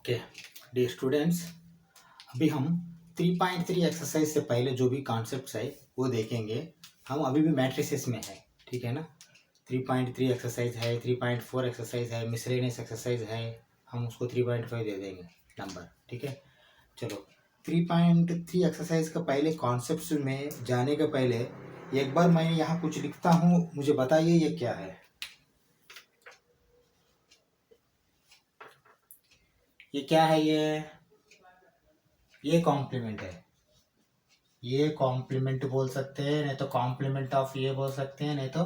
Okay D students, अभी हम 3.3 exercise से पहले जो भी कॉन्सेप्ट्स है वो देखेंगे। हम अभी भी मैट्रिसेस में है, ठीक है ना। 3.3 एक्सरसाइज है, 3.4 एक्सरसाइज है, मिसलेनियस एक्सरसाइज है, हम उसको 3.5 दे देंगे नंबर, ठीक है। चलो 3.3 एक्सरसाइज का पहले कॉन्सेप्ट्स में जाने के पहले एक बार मैं यहाँ कुछ लिखता हूँ, मुझे बताइए ये क्या है। ये क्या है? ये कॉम्प्लीमेंट है। ये कॉम्प्लीमेंट बोल सकते हैं, नहीं तो कॉम्प्लीमेंट ऑफ ये बोल सकते हैं, नहीं तो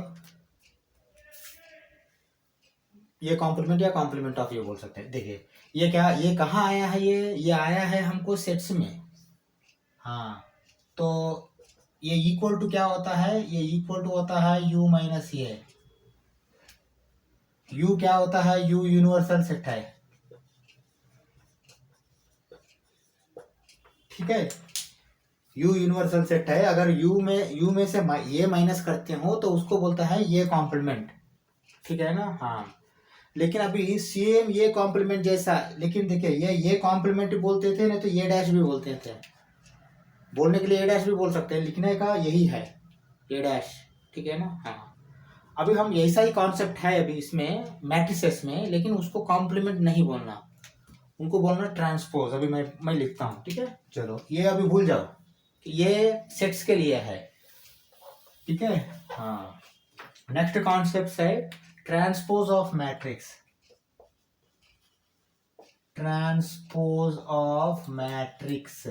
ये कॉम्प्लीमेंट या कॉम्प्लीमेंट ऑफ ये बोल सकते हैं। देखिए ये क्या, ये कहाँ आया है? ये आया है हमको सेट्स में। हाँ, तो ये इक्वल टू क्या होता है? ये इक्वल टू होता है u माइनस ये। u क्या होता है? u यूनिवर्सल सेट है, ठीक है। u यूनिवर्सल सेट है। अगर u में से ये माइनस करते हो तो उसको बोलता है ये कॉम्प्लीमेंट, ठीक है ना। हाँ, लेकिन अभी सेम ये कॉम्प्लीमेंट जैसा, लेकिन देखिए ये कॉम्प्लीमेंट बोलते थे, नहीं तो ये डैश भी बोलते थे। बोलने के लिए ए डैश भी बोल सकते हैं, लिखने का यही है ए डैश, ठीक है ना। हाँ, अभी हम ऐसा ही कॉन्सेप्ट है अभी इसमें मैट्रिसेस में, लेकिन उसको कॉम्प्लीमेंट नहीं बोलना, उनको बोलना ट्रांसपोज। अभी मैं लिखता हूँ, ठीक है। चलो ये अभी भूल जाओ कि ये सेट्स के लिए है, ठीक है। हाँ, नेक्स्ट कॉन्सेप्ट है transpose of matrix. Transpose of matrix,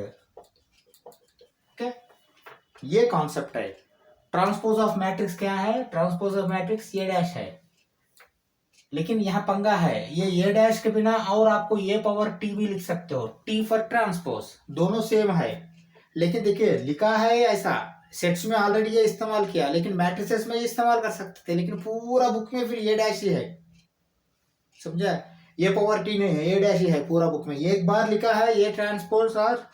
okay, ये कॉन्सेप्ट है। ट्रांसपोज ऑफ मैट्रिक्स क्या है? ट्रांसपोज ऑफ मैट्रिक्स ये डैश है, लेकिन यहाँ पंगा है, ये डैश के बिना और आपको ये पावर टी भी लिख सकते हो, टी फॉर ट्रांसपोज, दोनों सेम है। लेकिन देखिए लिखा है ऐसा, सेट्स में ऑलरेडी ये इस्तेमाल किया, लेकिन मैट्रिसेस में ये इस्तेमाल कर सकते थे, लेकिन पूरा बुक में फिर ये डैश ही है, समझा। ये पावर टी नहीं है, ये डैश ही है पूरा बुक में। एक बार लिखा है ये ट्रांसपोज, और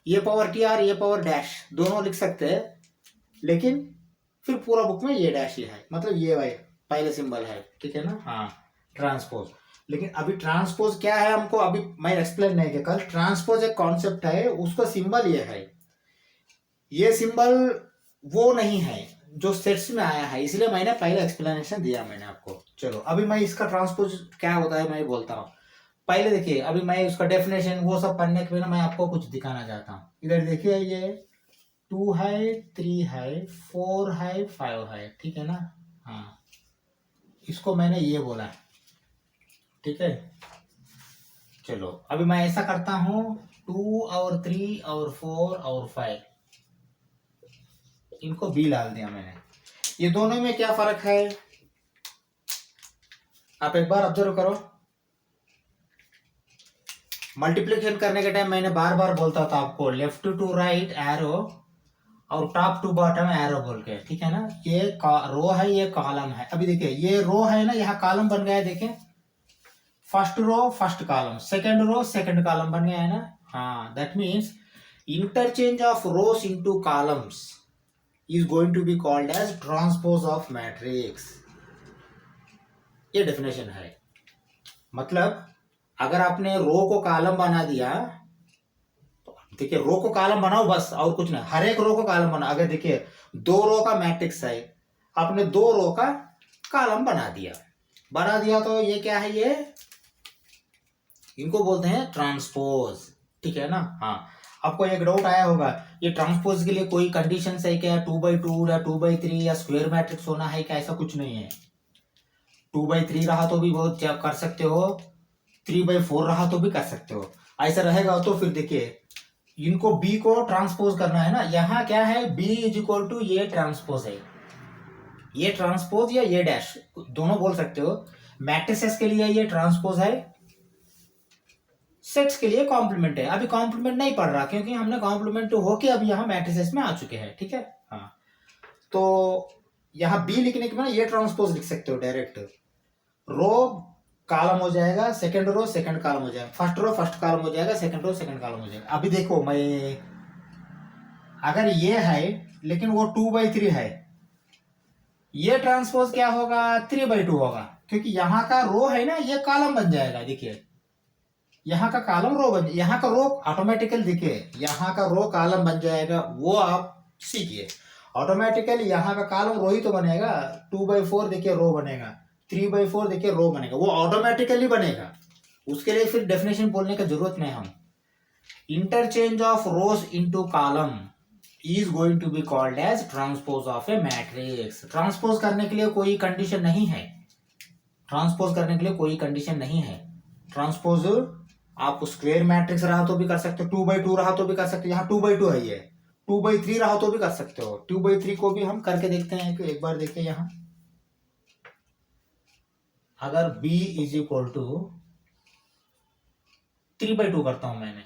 ये पावर टी और ये पावर डैश दोनों लिख सकते हैं, लेकिन फिर पूरा बुक में ये डैश ही है, मतलब ये भाई पहले सिंबल है, ठीक है ना। हाँ, ट्रांसपोज। लेकिन अभी ट्रांसपोज क्या है हमको अभी मैं एक्सप्लेन नहीं किया। कल ट्रांसपोज एक कॉन्सेप्ट है, उसका सिंबल ये है। ये सिंबल वो नहीं है जो सेट्स में आया है, इसलिए मैंने पहले एक्सप्लेनेशन दिया मैंने आपको। चलो अभी मैं इसका ट्रांसपोज क्या होता है मैं बोलता हूँ। पहले देखिए, अभी मैं उसका डेफिनेशन वो सब पढ़ने के बिना मैं आपको कुछ दिखाना चाहता हूँ। इधर देखिए, ये 2 है, 3 है, 4 है, 5 है, ठीक है ना। हाँ, इसको मैंने ये बोला, ठीक है। चलो अभी मैं ऐसा करता हूँ, 2 और 3 और 4 और 5 इनको बी डाल दिया मैंने। ये दोनों में क्या फर्क है आप एक बार ऑब्जर्व करो। मल्टीप्लिकेशन करने के टाइम मैंने बार बार बोलता था आपको लेफ्ट टू राइट एरो और टॉप टू बॉटम एरो बोल के, ठीक है ना। ये रो है, ये कॉलम है। अभी देखिए ये रो है ना, यहाँ कॉलम बन गया है, देखें first row first column, second row second column बन गया है ना। हाँ, that means interchange of rows into columns is going to be called as transpose of matrix। ये डेफिनेशन है। मतलब अगर आपने रो को कॉलम बना दिया, तो देखिए रो को कॉलम बनाओ बस, और कुछ नहीं, हर एक रो को कॉलम बनाओ। अगर देखिए 2 रो का मैट्रिक्स है, आपने 2 रो का कॉलम बना दिया तो ये क्या है? ये इनको बोलते हैं ट्रांसपोज, ठीक है ना। हाँ, आपको एक डाउट आया होगा, ये ट्रांसपोज के लिए कोई कंडीशन है क्या? 2/2 या 2/3 या स्क्वायर मैट्रिक्स होना है क्या? ऐसा कुछ नहीं है। 2/3 रहा तो भी बहुत कर सकते हो, 3/4 रहा तो भी कर सकते हो। ऐसा रहेगा तो फिर देखिए इनको बी को ट्रांसपोज करना है ना। यहाँ क्या है? बी इज इक्वल टू ये ट्रांसपोज है, ये ट्रांसपोज या ये डैश दोनों बोल सकते हो। मैट्रिसेस के लिए ये ट्रांसपोज है, सेट्स के लिए कॉम्प्लीमेंट है। अभी कॉम्प्लीमेंट नहीं पढ़ रहा क्योंकि हमने कॉम्प्लीमेंट होके अभी यहाँ मैट्रिसेस में आ चुके हैं, ठीक है। हाँ, तो यहाँ बी लिखने के बाद ये ट्रांसपोज लिख सकते हो डायरेक्ट। रो कॉलम हो जाएगा, सेकंड रो सेकंड कॉलम हो जाएगा, फर्स्ट रो फर्स्ट कॉलम हो जाएगा, सेकंड रो सेकंड कॉलम हो जाएगा। अभी देखो मैं, अगर ये है लेकिन वो 2/3 है, ये ट्रांसपोज क्या होगा? 3/2 होगा, क्योंकि यहाँ का रो है ना, ये कॉलम बन जाएगा। देखिए यहाँ का कॉलम रो बन, यहाँ का रो ऑटोमेटिकल दिखे, यहाँ का रो कॉलम बन जाएगा, वो आप सीखिए। ऑटोमेटिकली यहाँ का कॉलम रो ही तो बनेगा, 2/4 देखिए रो बनेगा, 3/4 देखिए रो बनेगा, वो ऑटोमेटिकली बनेगा। उसके लिए फिर डेफिनेशन बोलने का जरूरत नहीं। हम interchange of rows into column is going to be called as transpose of a matrix. Transpose करने के लिए कोई कंडीशन नहीं है, ट्रांसपोज करने के लिए कोई कंडीशन नहीं है। ट्रांसपोज आप स्क्वायर मैट्रिक्स रहा तो भी कर सकते हो, 2/2 रहा तो भी कर सकते हो, यहाँ 2/2 है, ये 2/3 रहा तो भी कर सकते हो। 2/3 को भी हम करके देखते हैं कि एक बार देखिए यहाँ, अगर b इज इक्वल टू 3/2 करता हूं मैंने,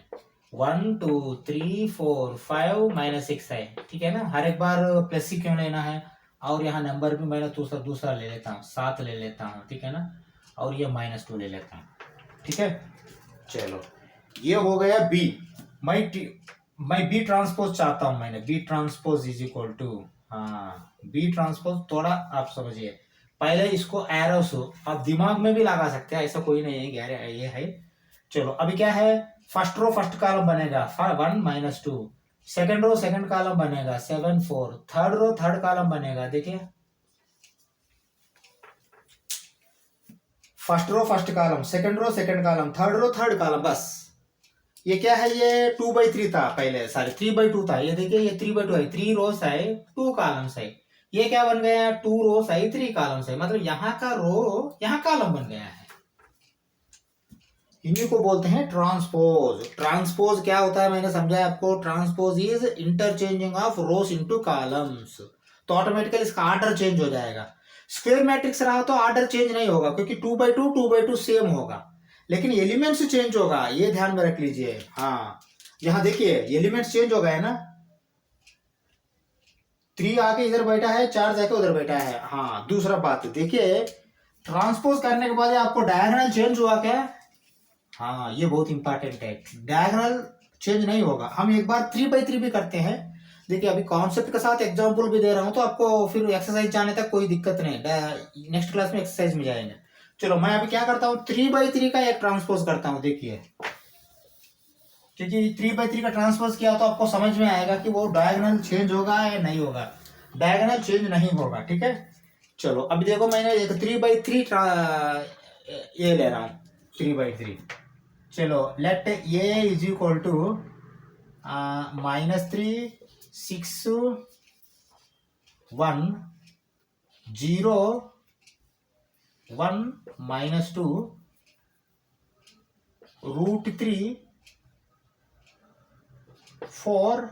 1 2 3 4 5 -6 है, ठीक है ना। हर एक बार प्लस ही क्यों लेना है, और यहाँ नंबर भी मैंने दूसरा दूसरा ले लेता हूँ, 7 ले लेता हूँ, ठीक है ना, और ये -2 ले लेता हूँ, ठीक है। चलो ये हो गया b। मैं बी ट्रांसपोज चाहता हूं, मैंने B transpose is equal to, हाँ बी ट्रांसपोज, थोड़ा आप समझिए पहले इसको एरोस आप दिमाग में भी लगा सकते हैं, ऐसा कोई नहीं है, ये है। चलो अभी क्या है, फर्स्ट रो फर्स्ट कॉलम बनेगा 1 -2, सेकंड रो सेकंड कॉलम बनेगा 7 4, थर्ड रो थर्ड कॉलम बनेगा, देखिए first row first column, second row second column, third row third column, बस। ये क्या है, ये 2/3 था पहले, सॉरी 3/2 था, ये देखिए ये 3/2 है, 3 रोस है 2 कॉलम्स है। ये क्या बन गया, 2 रोस है 3 कॉलम्स है, मतलब यहाँ का रो यहाँ कॉलम बन गया है। इन्हीं को बोलते हैं ट्रांसपोज। ट्रांसपोज क्या होता है मैंने समझाया आपको, transpose is interchanging of rows into columns, तो ऑटोमेटिकली इसका ऑर्डर चेंज हो जाएगा। स्क्वायर मैट्रिक्स रहा तो ऑर्डर चेंज नहीं होगा, क्योंकि 2/2 सेम होगा, लेकिन एलिमेंट्स चेंज होगा, ये ध्यान में रख लीजिए। हाँ यहाँ देखिए एलिमेंट्स चेंज हो गए ना, 3 आके इधर बैठा है, 4 जाके उधर बैठा है। हाँ दूसरा बात देखिए, ट्रांसपोज करने के बाद आपको डायगोनल चेंज हुआ क्या, हाँ ये बहुत इंपॉर्टेंट है, डायगोनल चेंज नहीं होगा। हम एक बार 3/3 भी करते हैं, देखिए अभी कॉन्सेप्ट के साथ एग्जांपल भी दे रहा हूं, तो आपको फिर एक्सरसाइज जाने तक कोई दिक्कत नहीं, नेक्स्ट क्लास में एक्सरसाइज में जाएंगे। चलो मैं अभी क्या करता हूँ, 3/3 का एक ट्रांसपोज करता हूँ, देखिए क्योंकि 3/3 का ट्रांसपोज किया तो आपको समझ में आएगा कि वो डायगोनल चेंज होगा या नहीं होगा। डायगोनल चेंज नहीं होगा, ठीक है। चलो अभी देखो मैंने एक 3/3 ये ले रहा हूँ, 3/3। चलो let A is equal to -3 6 1 0 1 -2 √3 4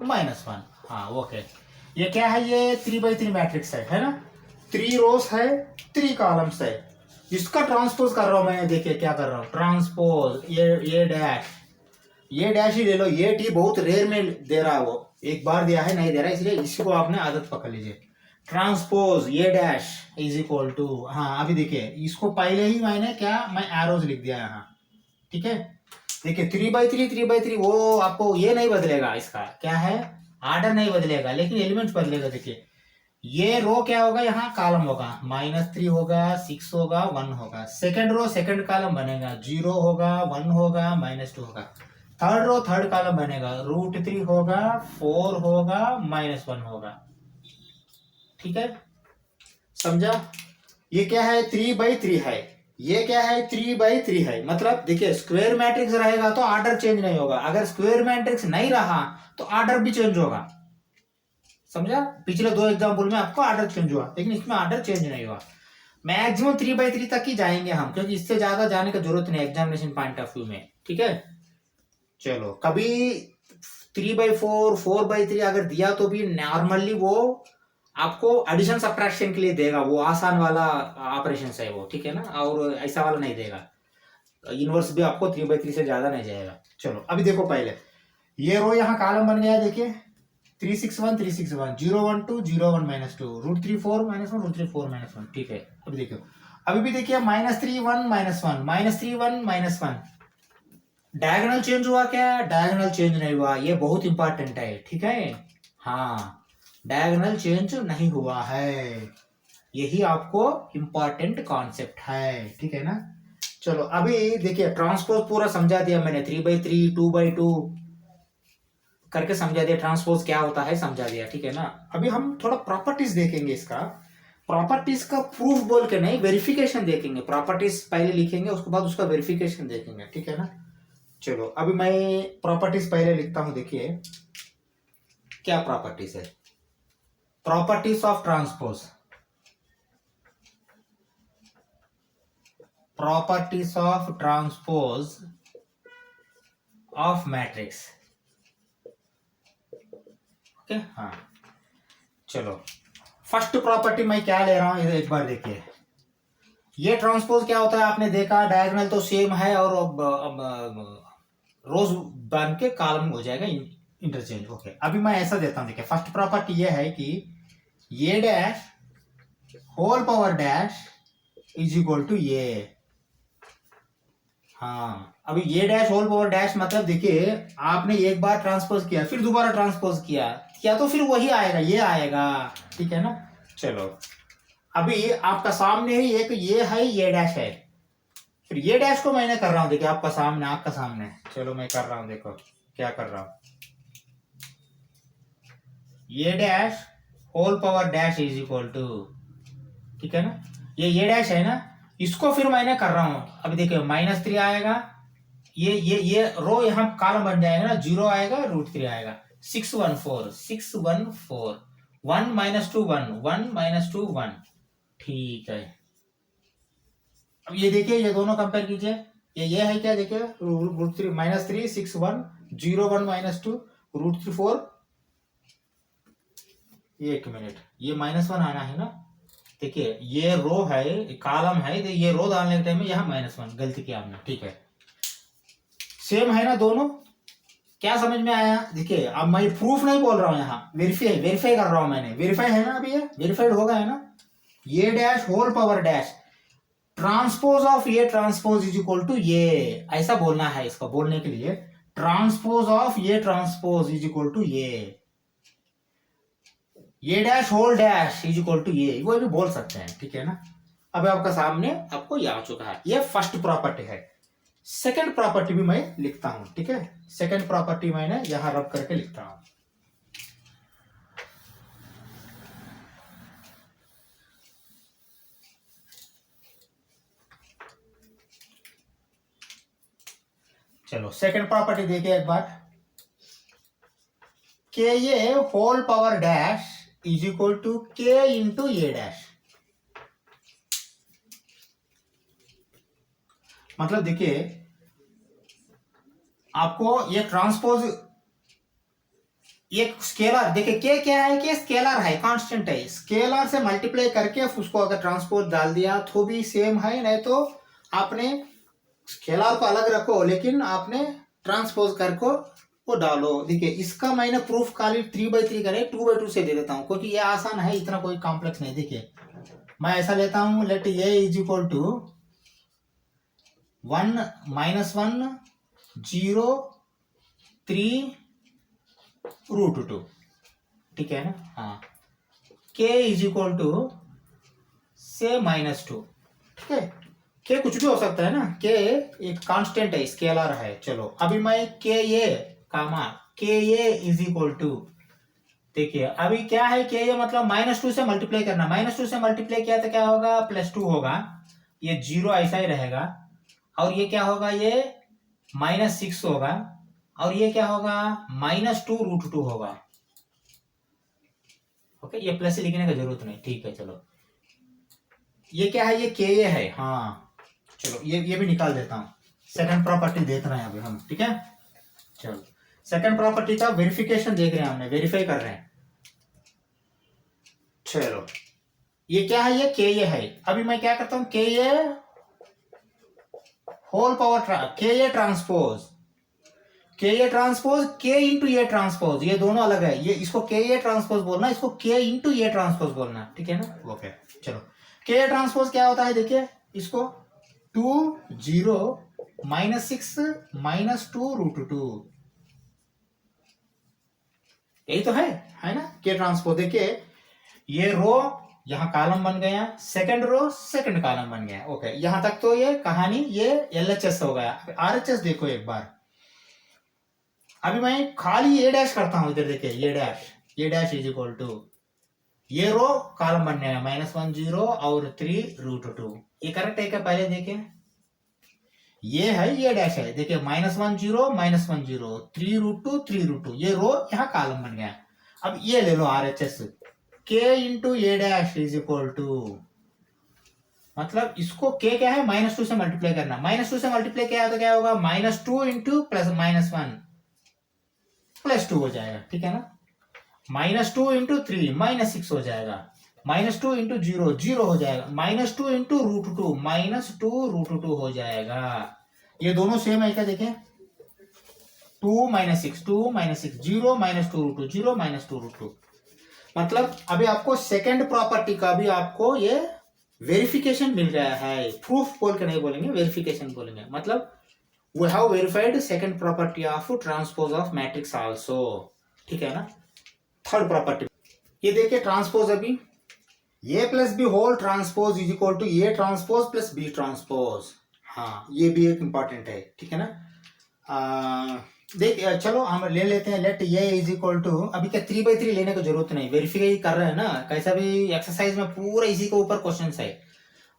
-1। हाँ ओके, ये क्या है, ये 3/3 मैट्रिक्स है ना, 3 रोज है 3 कॉलम्स है, इसका ट्रांसपोज कर रहा हूं मैं, देखिए क्या कर रहा हूं, ट्रांसपोज ये डैश ही ले लो, ये टी बहुत रेयर में दे रहा है, वो एक बार दिया है नहीं दे रहा, इसलिए इसको आपने आदत पकड़ लीजिए। ट्रांसपोज ये डैश इज इक्वल टू, हाँ अभी देखिए इसको पहले ही मैंने क्या, मैं एरोज लिख दिया यहाँ, ठीक है। देखिए 3/3 वो आपको ये नहीं बदलेगा, इसका क्या है आर्डर नहीं बदलेगा, लेकिन एलिमेंट बदलेगा। देखिए ये रो क्या होगा, यहाँ कॉलम होगा, -3 होगा 6 होगा 1 होगा, सेकंड रो सेकंड कॉलम बनेगा, 0 होगा 1 होगा -2 होगा, थर्ड रो थर्ड कॉलम बनेगा, √3 होगा 4 होगा -1 होगा, ठीक है समझा। ये क्या है 3/3 है, ये क्या है 3/3 है, मतलब देखिए स्क्वायर मैट्रिक्स रहेगा तो ऑर्डर चेंज नहीं होगा, अगर स्क्वायर मैट्रिक्स नहीं रहा तो ऑर्डर भी चेंज होगा, समझा। पिछले 2 एग्जाम्पल में आपको ऑर्डर चेंज हुआ, लेकिन इसमें ऑर्डर चेंज नहीं हुआ। मैक्सिमम 3/3 तक ही जाएंगे हम, क्योंकि इससे ज्यादा जाने की जरूरत नहीं एग्जामिनेशन पॉइंट ऑफ व्यू में, ठीक है। चलो कभी 3/4 4/3 अगर दिया तो भी नॉर्मली वो आपको एडिशन सब्ट्रैक्शन के लिए देगा, वो आसान वाला ऑपरेशन है वो, ठीक है ना, और ऐसा वाला नहीं देगा, इनवर्स भी आपको 3/3 से ज्यादा नहीं जाएगा। चलो अभी देखो पहले ये रो यहाँ कॉलम बन गया, देखिए 3 6 1 3 6 1 0 1 2 0 1 -2 √3 4 -1 √3 4 -1, ठीक है। अभी देखो अभी भी देखिए -3 1 -1 -3 1 -1, डायगोनल चेंज हुआ क्या, डायगोनल चेंज नहीं हुआ, ये बहुत इंपॉर्टेंट है, ठीक है। हाँ डायगोनल चेंज नहीं हुआ है, यही आपको इंपॉर्टेंट कॉन्सेप्ट है, ठीक है ना। चलो अभी देखिए ट्रांसपोज पूरा समझा दिया मैंने, 3/3 2/2 करके समझा दिया, ट्रांसपोज क्या होता है समझा दिया, ठीक है ना। अभी हम थोड़ा प्रॉपर्टीज देखेंगे इसका, प्रॉपर्टीज का प्रूफ बोल के नहीं, वेरिफिकेशन देखेंगे। प्रॉपर्टीज पहले लिखेंगे, उसके बाद उसका वेरिफिकेशन देखेंगे, ठीक है ना। चलो अभी मैं प्रॉपर्टीज पहले लिखता हूं, देखिए क्या प्रॉपर्टीज है। Properties of transpose, properties of transpose of matrix, okay. हाँ चलो फर्स्ट प्रॉपर्टी मैं क्या ले रहा हूं, एक बार देखिए। ये ट्रांसपोज क्या होता है, आपने देखा डायगोनल तो सेम है, और अब रोज बन के कॉलम हो जाएगा इंटरचेंज, ओके। अभी मैं ऐसा देता हूं, देखिए फर्स्ट प्रॉपर्टी ये है कि ये dash whole power dash is equal to ये। हाँ अभी ये डैश होल पावर डैश मतलब देखिए आपने एक बार ट्रांसपोज किया, फिर दोबारा ट्रांसपोज किया तो फिर वही आएगा, ये आएगा, ठीक है ना। चलो अभी आपका सामने ही एक ये है, ये डैश है, फिर ये डैश को मैंने कर रहा हूं, देखिए आपका सामने। चलो मैं कर रहा हूं, देखो क्या कर रहा हूं। ये dash whole power dash is equal to, ठीक है ना। ये डैश है ना, इसको फिर मैंने कर रहा हूं। अभी देखिए -3 आएगा, ये रो यहाँ कॉलम बन जाएगा ना, 0 आएगा, √3 आएगा, 614 1 -2 1 ठीक है। अब ये देखिए, ये दोनों कंपेयर कीजिए, ये है क्या, देखिए √3 -3 6 1 0 1 -2 √3 4, एक मिनट, ये -1 आना है ना। देखिए ये रो है, कॉलम है, तो ये रो डालने के टाइम में यहाँ -1 गलती किया हमने, ठीक है। सेम है ना दोनों, क्या समझ में आया। देखिए अब मैं प्रूफ नहीं बोल रहा हूँ, यहाँ वेरीफाई कर रहा हूँ मैंने, वेरीफाई है ना, अभी ये वेरीफाइड होगा है ना। ये dash whole power dash transpose of ये ट्रांसपोज इज इक्वल टू ये, ऐसा बोलना है इसको बोलने के लिए। ट्रांसपोज ऑफ ये ट्रांसपोज इज इक्वल टू ये dash whole dash is equal to ये, वो भी बोल सकते हैं, ठीक है ना। अब आपका सामने आपको ये आ चुका है, ये फर्स्ट प्रॉपर्टी है। सेकंड प्रॉपर्टी भी मैं लिखता हूं, ठीक है। सेकंड प्रॉपर्टी मैंने यहां रब करके लिखता हूं। चलो सेकंड प्रॉपर्टी देखिए एक बार, के ये whole power dash is equal to k into ये डैश। मतलब देखिए आपको ये ट्रांसपोज, ये स्केलर, देखिए के क्या है, के स्केलर है, कांस्टेंट है, स्केलर से मल्टीप्लाई करके उसको अगर ट्रांसपोज डाल दिया तो भी सेम है, नहीं तो आपने स्केलर को अलग रखो, लेकिन आपने ट्रांसपोज करके वो डालो। देखिए इसका मैंने प्रूफ खाली 3/3 करे 2/2 से दे देता हूं, क्योंकि ये आसान है, इतना कोई कॉम्प्लेक्स नहीं। देखिए मैं ऐसा लेता हूं, let A is equal to 1 -1 0 3 √2, ठीक है ना। हाँ के इज इक्वल टू से -2, ठीक है। के कुछ भी हो सकता है ना, के एक कांस्टेंट है, स्केलर है। चलो अभी मैं के ये कामा के ये इज इक्वल टू, देखिए अभी क्या है, के ये मतलब -2 से मल्टीप्लाई करना, -2 से मल्टीप्लाई किया तो क्या होगा, +2 होगा, ये 0 ऐसा ही रहेगा, और ये क्या होगा, ये -6 होगा, और ये क्या होगा, -2 √2 होगा, ओके। ये प्लस लिखने की जरूरत नहीं, ठीक है। चलो ये क्या है, ये के ये है, हाँ चलो ये भी निकाल देता हूं। सेकंड प्रॉपर्टी देख रहे हैं अभी हम, ठीक है। चलो सेकंड प्रॉपर्टी का वेरिफिकेशन देख रहे हैं, हमने वेरीफाई कर रहे हैं। चलो ये क्या है, ये के ये है। अभी मैं क्या करता हूं, के ये होल पावर के ये ट्रांसपोज के इंटू ये ट्रांसपोज, ये दोनों अलग है, ये इसको के ये ट्रांसपोज बोलना, इसको के इंटू ये ट्रांसपोज बोलना, ठीक है ना, ओके। चलो के ये ट्रांसपोज क्या होता है, देखिए इसको 2 0 -6 -2 √2, यही तो है ना के ट्रांसपोज। देखिए ये रो यहाँ कॉलम बन गया, सेकंड रो सेकंड कॉलम बन गया। ओके, यहां तक तो ये कहानी ये LHS हो गया। RHS देखो एक बार। अभी मैं खाली ए डैश करता हूं, इधर देखिए ए डैश इज इक्वल टू ये रो कॉलम बनने है -1 0 और 3 √2। ये करेक्ट है क्या? पहले देखिए, ये है ये डैश है, देखिए -1 0 -1 0 3 √2 3 √2, ये रो यहाँ कॉलम बन गया। अब ये ले लो RHS, k into A dash is equal to, मतलब इसको k क्या है -2 से मल्टीप्लाई करना, -2 से मल्टीप्लाई किया तो क्या होगा -2 इंटू प्लस -1 +2 हो जाएगा, ठीक है ना। -2 इंटू 3 -6 हो जाएगा, -2 इंटू 0 0 हो जाएगा, -2 इंटू √2 -2 √2 हो जाएगा। ये दोनों सेम है क्या? देखें 2 -6 2 -6 0 -2 √2 0 -2 √2। मतलब अभी आपको सेकंड प्रॉपर्टी का भी आपको ये वेरिफिकेशन मिल रहा है। प्रूफ बोल के नहीं बोलेंगे, वेरिफिकेशन बोलेंगे। मतलब we have verified second property of transpose of matrix also, ठीक है ना। थर्ड प्रॉपर्टी ये देखिए, ट्रांसपोज अभी a plus B whole transpose is equal to A transpose plus B transpose. हाँ, ये भी एक इंपॉर्टेंट है, ठीक है ना। देख चलो हम ले लेते हैं, let A is equal to, अभी क्या 3/3 लेने की जरूरत नहीं, वेरिफाई कर रहे हैं ना। कैसा भी एक्सरसाइज में पूरा इसी के ऊपर क्वेश्चन है,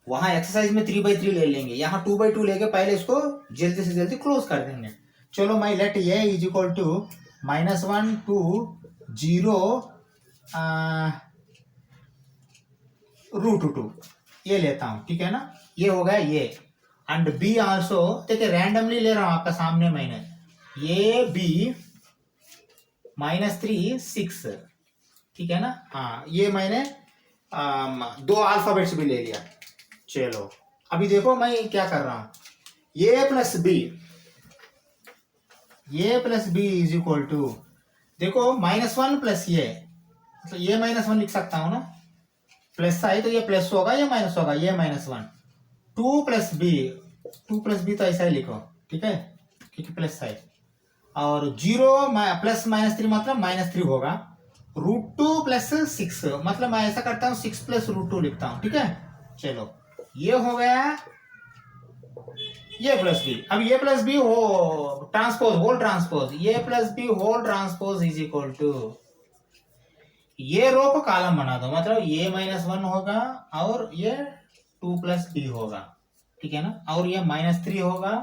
वहां एक्सरसाइज में 3/3 ले लेंगे, यहाँ 2/2 लेके पहले इसको जल्दी से जल्दी क्लोज कर देंगे। चलो मैं let A is equal to -1 2 0 √2 ये लेता हूं, ठीक है ना। ये हो गया ये, एंड बी आल्सो देखिए रैंडमली ले रहा हूं आपका सामने, मैंने ये बी -3 6, ठीक है ना। हाँ, ये मैंने 2 अल्फाबेट्स भी ले लिया। चलो अभी देखो मैं क्या कर रहा हूं, A plus B is equal to, देखो -1 प्लस ये, तो ये -1 लिख सकता हूं ना, प्लस है तो ये प्लस होगा, ये माइनस होगा, ये -1 2 प्लस बी तो ऐसा ही लिखो, ठीक है, क्योंकि प्लस है। और 0 प्लस -3 मतलब -3 होगा, √2 प्लस 6 मतलब मैं ऐसा करता हूँ 6 प्लस √2 लिखता हूँ, ठीक है। चलो ये हो गया ये प्लस बी। अब ये plus B whole transpose whole transpose, ये plus B whole transpose is equal to, ये रो को कॉलम बना दो, मतलब ये -1 होगा और ये 2 प्लस बी होगा, ठीक है ना। और ये -3 होगा,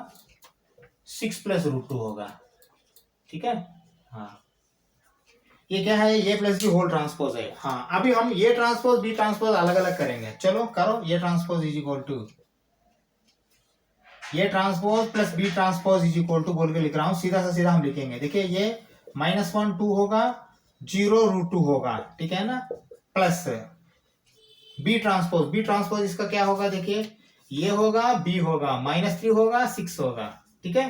6 प्लस √2 होगा, ठीक है। हाँ, ये क्या है, ये प्लस बी होल ट्रांसपोज है। हाँ, अभी हम ये ट्रांसपोज बी ट्रांसपोज अलग अलग करेंगे। चलो करो, ये ट्रांसपोज इज इक्वल टू ये transpose plus B transpose is equal to बोल के लिख रहा हूं, सीधा से सीधा हम लिखेंगे। देखिए ये -1 2 होगा, 0 √2 होगा, ठीक है ना, प्लस बी ट्रांसपोज इसका क्या होगा, देखिए ये होगा बी होगा, -3 होगा 6 होगा, ठीक है।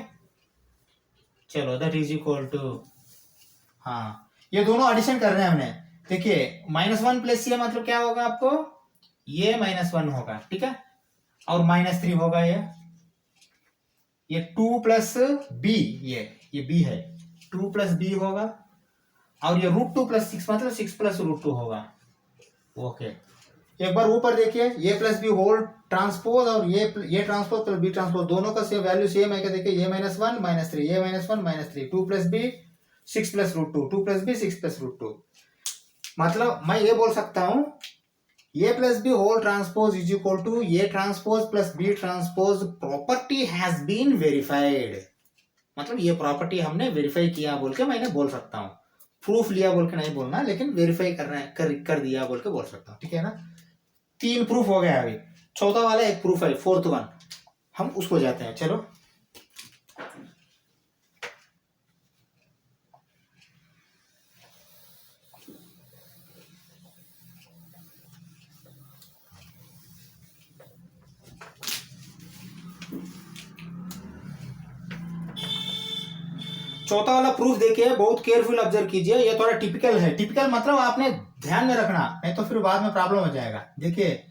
चलो दैट इज इक्वल टू, हाँ ये दोनों एडिशन कर रहे हैं हमने। देखिए -1 प्लस ये मतलब क्या होगा आपको, ये -1 होगा, ठीक है, और -3 होगा ये 2 प्लस बी, ये बी है, 2 प्लस बी होगा, और ये √2 प्लस 6 मतलब 6 प्लस √2 होगा। ओके, एक बार ऊपर देखिए, ये प्लस बी होल ट्रांसपोज और ये ट्रांसपोज प्लस बी ट्रांसपोज दोनों का सेम वैल्यू सेम है क्या, देखिए ये -1 -3, ये -1 -3, 2 plus B 6 plus √2, 2 plus B 6 plus √2। मतलब मैं ये बोल सकता हूं, ये plus B whole transpose is equal to ये transpose plus B transpose property has been verified, मतलब ये प्रॉपर्टी हमने वेरीफाई किया बोल के मैंने बोल सकता हूं। प्रूफ लिया बोल के नहीं बोलना, लेकिन वेरीफाई करना है, कर दिया बोल के बोल सकता हूं, ठीक है ना। 3 प्रूफ हो गया, अभी चौथा वाला एक प्रूफ है, 4th वन, हम उसको जाते हैं। चलो चौथा वाला प्रूफ देखिए, बहुत केयरफुल ऑब्जर्व कीजिए, ये थोड़ा टिपिकल है। टिपिकल मतलब आपने ध्यान में रखना, नहीं तो फिर बाद में प्रॉब्लम हो जाएगा। देखिए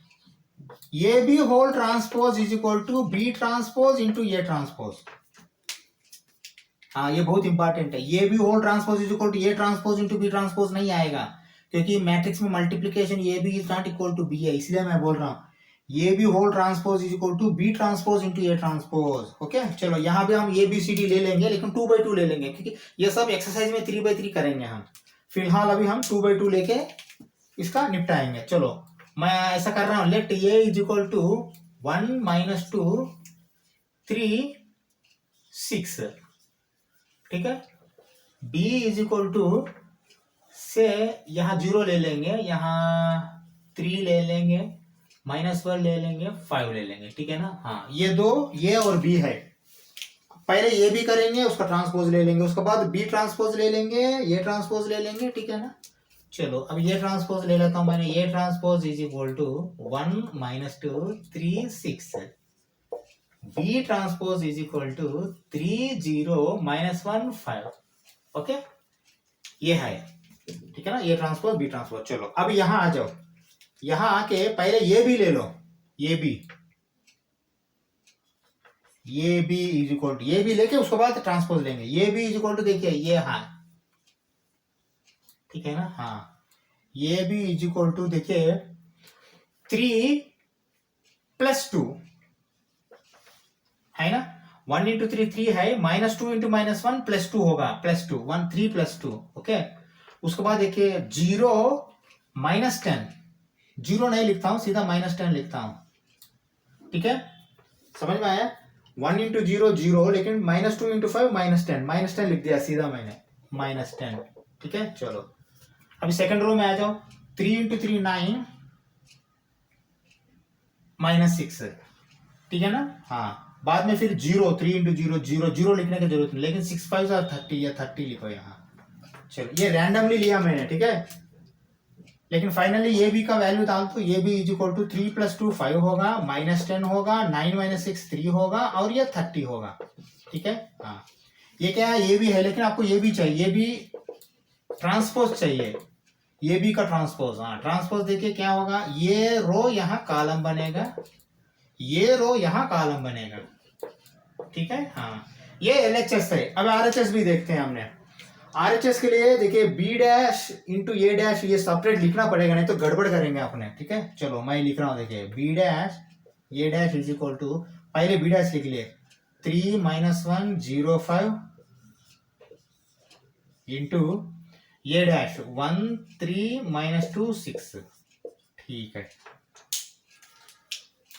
ये B whole transpose is equal to B transpose into ये ट्रांसपोज। हाँ, ये बहुत इंपॉर्टेंट है, ये B whole transpose is equal to ये ट्रांसपोज इंटू बी ट्रांसपोज नहीं आएगा, क्योंकि मैट्रिक्स में multiplication A B is not equal to B है, इसलिए मैं बोल रहा हूँ A B whole transpose is equal to B transpose into A transpose. Okay, चलो यहाँ पे हम ए बी सी डी ले लेंगे, लेकिन 2/2 ले लेंगे, क्योंकि ये सब एक्सरसाइज में 3/3 करेंगे हम। फिलहाल अभी हम 2/2 लेके इसका निपटाएंगे। चलो मैं ऐसा कर रहा हूँ, let A is equal to 1 - 2 3 6, ठीक है। b इज इक्वल टू से यहाँ 0 ले लेंगे, यहाँ 3 ले लेंगे, -1 ले लेंगे, 5 ले लेंगे, ठीक है ना। हाँ, ये दो ये और b है। पहले ये भी करेंगे, उसका ट्रांसपोज ले लेंगे, उसके बाद बी ट्रांसपोज ले लेंगे, ये ट्रांसपोज ले लेंगे, ठीक है ना। चलो अब ये ट्रांसपोज ले लेता हूं मैंने, ये transpose is equal to 1 - 2 3 6, B transpose is equal to 3 0 -1 5। Okay, ये है, ठीक है ना, ये ट्रांसपोज बी ट्रांसपोज। चलो अब यहां आ जाओ, यहां आके पहले ये भी ले लो, ये भी इज इक्वल टू ये भी लेके उसके बाद ट्रांसपोज लेंगे। ये भी इज इक्वल टू देखिए ये, हाँ ठीक है ना, हाँ ये भी इज इक्वल टू देखिए 3 + 2 है ना, 1 × 3 3 है, -2 × -1 +2 होगा, +2 1 3 +2। ओके, उसके बाद देखिए 0 -10, 0 नहीं लिखता हूं, सीधा -10 लिखता हूं, ठीक है, समझ में आया। 1 × 0 0, लेकिन -2 × 5 -10 लिख दिया सीधा मैंने, -10, ठीक है। चलो अभी सेकंड रो में आ जाओ, 3 × 3 9 -6, ठीक है ना। हाँ, बाद में फिर 0 3 × 0 0 0 लिखने की जरूरत नहीं, लेकिन 6 5 30 या 30 लिखो यहाँ। चलो ये रैंडमली लिया मैंने, ठीक है, लेकिन फाइनली ये भी का वैल्यू डाल तो ये भी इज इक्वल टू 3 + 2 5 होगा, -10 होगा, 9 - 6 3 होगा, और ये 30 होगा, ठीक है। हाँ, ये क्या है, ये भी है, लेकिन आपको ये भी चाहिए, ये भी ट्रांसपोज चाहिए, ये भी का ट्रांसपोज। हाँ, ट्रांसपोज देखिए क्या होगा, ये रो यहाँ कॉलम बनेगा, ये रो यहाँ कॉलम बनेगा, ठीक है। हाँ, ये LHS है। अब RHS भी देखते हैं हमने। RHS के लिए देखिए B' × A' ये सेपरेट लिखना पड़ेगा, नहीं तो गड़बड़ करेंगे अपने, ठीक है। चलो मैं लिख रहा हूँ, देखिए B' A' is equal to, पहले B' लिख लिए 3 - 1 0 5 इंटू A' 1 3 - 2 6, ठीक है।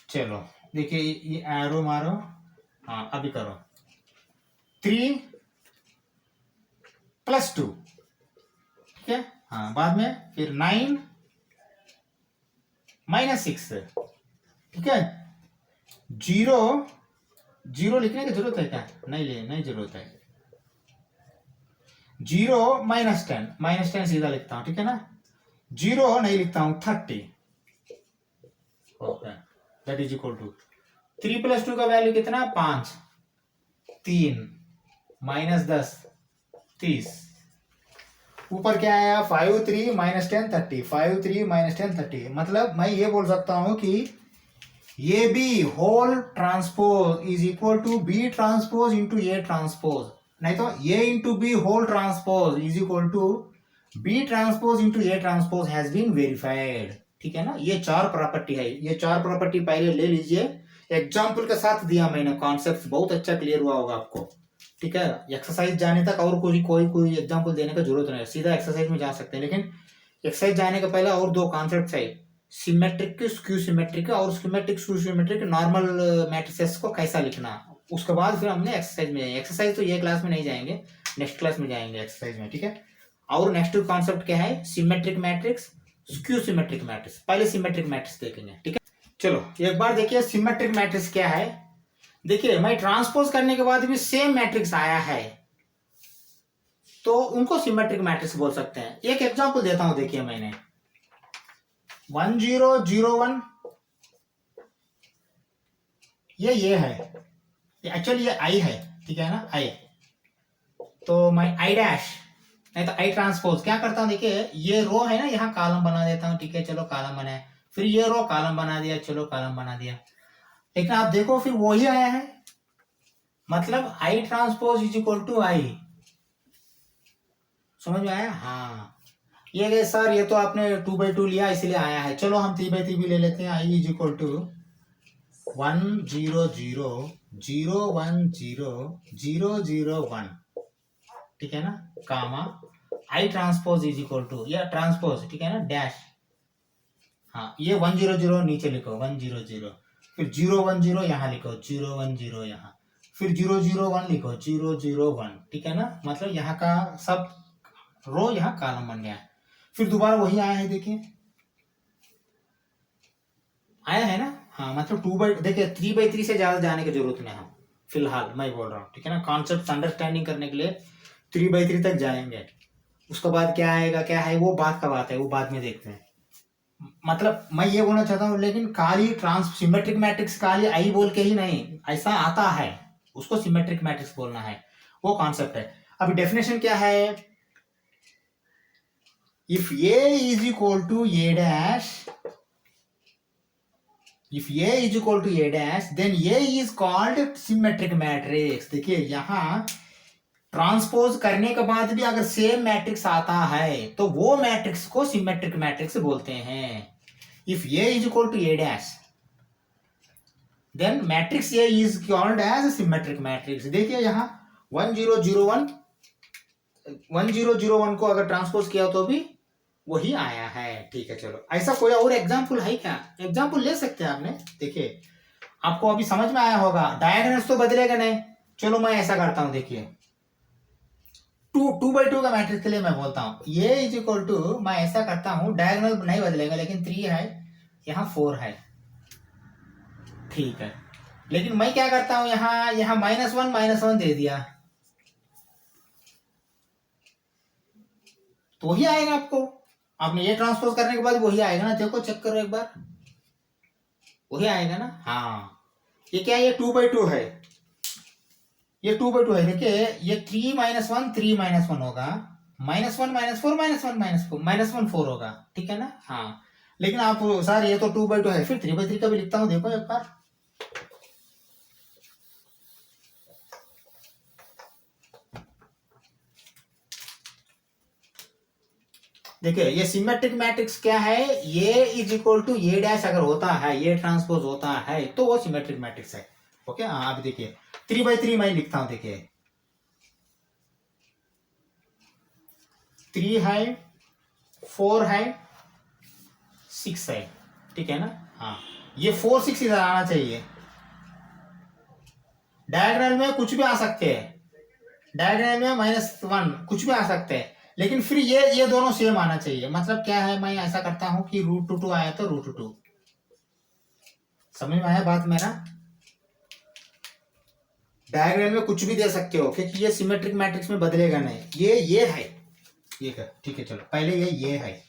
चलो देखिए ये एरो मारो, हाँ अभी करो 3 + 2, ठीक है। हाँ, बाद में फिर 9 - 6, ठीक है। 0 0 लिखने की जरूरत है क्या, नहीं जरूरत है। 0 -10 सीधा लिखता हूं, ठीक है ना। 0 नहीं लिखता हूं, 30, okay, that is equal to 3 + 2 का वैल्यू कितना, 5 3 -10 30, ऊपर क्या आया 5 3 -10 30, 5 3 -10 30। मतलब मैं ये बोल सकता हूं कि ये भी whole transpose is equal to B transpose into A transpose, नहीं तो A into B whole transpose is equal to B transpose into A transpose has been verified, ठीक है ना। ये 4 प्रॉपर्टी है, ये 4 प्रॉपर्टी पहले ले लीजिए, एग्जाम्पल के साथ दिया मैंने, कॉन्सेप्ट बहुत अच्छा क्लियर हुआ होगा आपको, ठीक है। एक्सरसाइज जाने तक और कोई एग्जाम्पल देने का जरूरत नहीं है, सीधा एक्सरसाइज में जा सकते हैं, लेकिन एक्सरसाइज जाने के पहले और 2 कॉन्सेप्ट है, सिमेट्रिक स्क्यू सिमेट्रिक और symmetric skew symmetric normal matrices को कैसा लिखना, उसके बाद फिर हमने एक्सरसाइज में जाएंगे। एक्सरसाइज तो ये क्लास में नहीं जाएंगे, नेक्स्ट क्लास में जाएंगे एक्सरसाइज में, ठीक है। और नेक्स्ट कॉन्सेप्ट क्या है, symmetric matrix, skew symmetric matrix. पहले सिमेट्रिक मैट्रिक्स देखेंगे, ठीक है। चलो एक बार देखिए सिमेट्रिक मैट्रिक्स क्या है। देखिए मैं ट्रांसपोज करने के बाद भी सेम मैट्रिक्स आया है, तो उनको सिमेट्रिक मैट्रिक्स बोल सकते हैं। एक एग्जांपल देता हूं, देखिए मैंने 1 0 0 1, ये है, एक्चुअली ये I है, ठीक है ना, I। तो मैं I' नहीं तो I ट्रांसपोज क्या करता हूं, देखिए ये रो है ना, यहाँ कॉलम बना देता हूं, ठीक है, चलो कॉलम बनाया, फिर ये रो कॉलम बना दिया, चलो कॉलम बना दिया, लेकिन आप देखो फिर वही आया है, मतलब I transpose is equal to I, समझ में आया। हाँ, ये गए सर, ये तो आपने 2/2 लिया इसलिए आया है, चलो हम 3/3 भी ले लेते हैं। आई इज इक्वल टू 1 0 0 0 1 0 0 0 1, ठीक है ना, कामा आई ट्रांसपोज इज इक्वल टू, या ट्रांसपोज, ठीक है ना, डैश, हाँ ये 1 0 0 नीचे लिखो 1 0 0, फिर 0 1 0 यहाँ लिखो 0 1 0 यहाँ, फिर 0 0 1 लिखो 0 0 1, ठीक है ना, मतलब यहाँ का सब रो यहाँ कॉलम बन गया है। फिर दोबारा वही आया है, देखिए आया है ना, हाँ मतलब देखिए 3/3 से ज्यादा जाने की जरूरत नहीं, हम फिलहाल मैं बोल रहा हूँ, ठीक है ना, कॉन्सेप्ट अंडरस्टैंडिंग करने के लिए 3/3 तक जाएंगे, उसके बाद क्या आएगा क्या है वो बात का बात है, वो बाद में देखते हैं। मतलब मैं ये बोलना चाहता हूँ, लेकिन खाली सिमेट्रिक मैट्रिक्स खाली आई बोल के ही नहीं, ऐसा आता है, उसको सिमेट्रिक मैट्रिक्स बोलना है, वो कॉन्सेप्ट है। अभी डेफिनेशन क्या है, if A is equal to A dash, if A is equal to A dash, then A is called symmetric matrix। देखिए यहाँ ट्रांसपोज करने के बाद भी अगर सेम मैट्रिक्स आता है तो वो मैट्रिक्स को सिमेट्रिक मैट्रिक्स बोलते हैं। If A is equal to A dash, then matrix A is called as symmetric matrix। देखिए यहाँ 1 0 0 1 0 0 1 को अगर ट्रांसपोज किया तो भी वही आया है, ठीक है। चलो ऐसा कोई और एग्जाम्पल है क्या, एग्जाम्पल ले सकते हैं आपने, देखिए आपको अभी समझ में आया होगा, डायगोनल्स तो बदलेगा नहीं। चलो मैं ऐसा करता हूं, देखिए 2/2 का मैट्रिक्स के लिए मैं बोलता हूँ ये इज इक्वल टू, मैं ऐसा करता हूँ, डायगोनल नहीं बदलेगा लेकिन 3 है यहाँ 4 है, ठीक है, लेकिन मैं क्या करता हूँ यहाँ -1 दे दिया तो वही आएगा आपको, आपने ये ट्रांसपोज करने के बाद वही आएगा ना, देखो चेक करो एक बार, वही आएगा ना, हाँ ये क्या है, ये 2/2 है, ये 2/2 है, देखिए ये 3 -1 3 -1 होगा, -1 -4 -1 4 होगा, ठीक है ना, हाँ लेकिन आप सर ये तो 2/2 है, फिर 3/3 का भी लिखता हूँ, देखो एक बार, देखिए ये सिमेट्रिक मैट्रिक्स क्या है, ये is equal to A dash अगर होता है, ये ट्रांसपोज होता है तो वो सिमेट्रिक मैट्रिक्स है, ओके। हाँ अब देखिए 3/3 मैं लिखता हूं, देखिए 3 है 4 है 6 है, ठीक है ना, हाँ ये 4 6 इधर आना चाहिए, डायगोनल में कुछ भी आ सकते हैं, डायगोनल में -1 कुछ भी आ सकते हैं, लेकिन फिर ये दोनों सेम आना चाहिए, मतलब क्या है, मैं ऐसा करता हूं कि √2 आया तो √2, समझ में आया बात मेरा, डायग्राम में कुछ भी दे सकते हो क्योंकि ये सिमेट्रिक मैट्रिक्स में बदलेगा नहीं, ये है, ये ठीक है। चलो पहले ये है,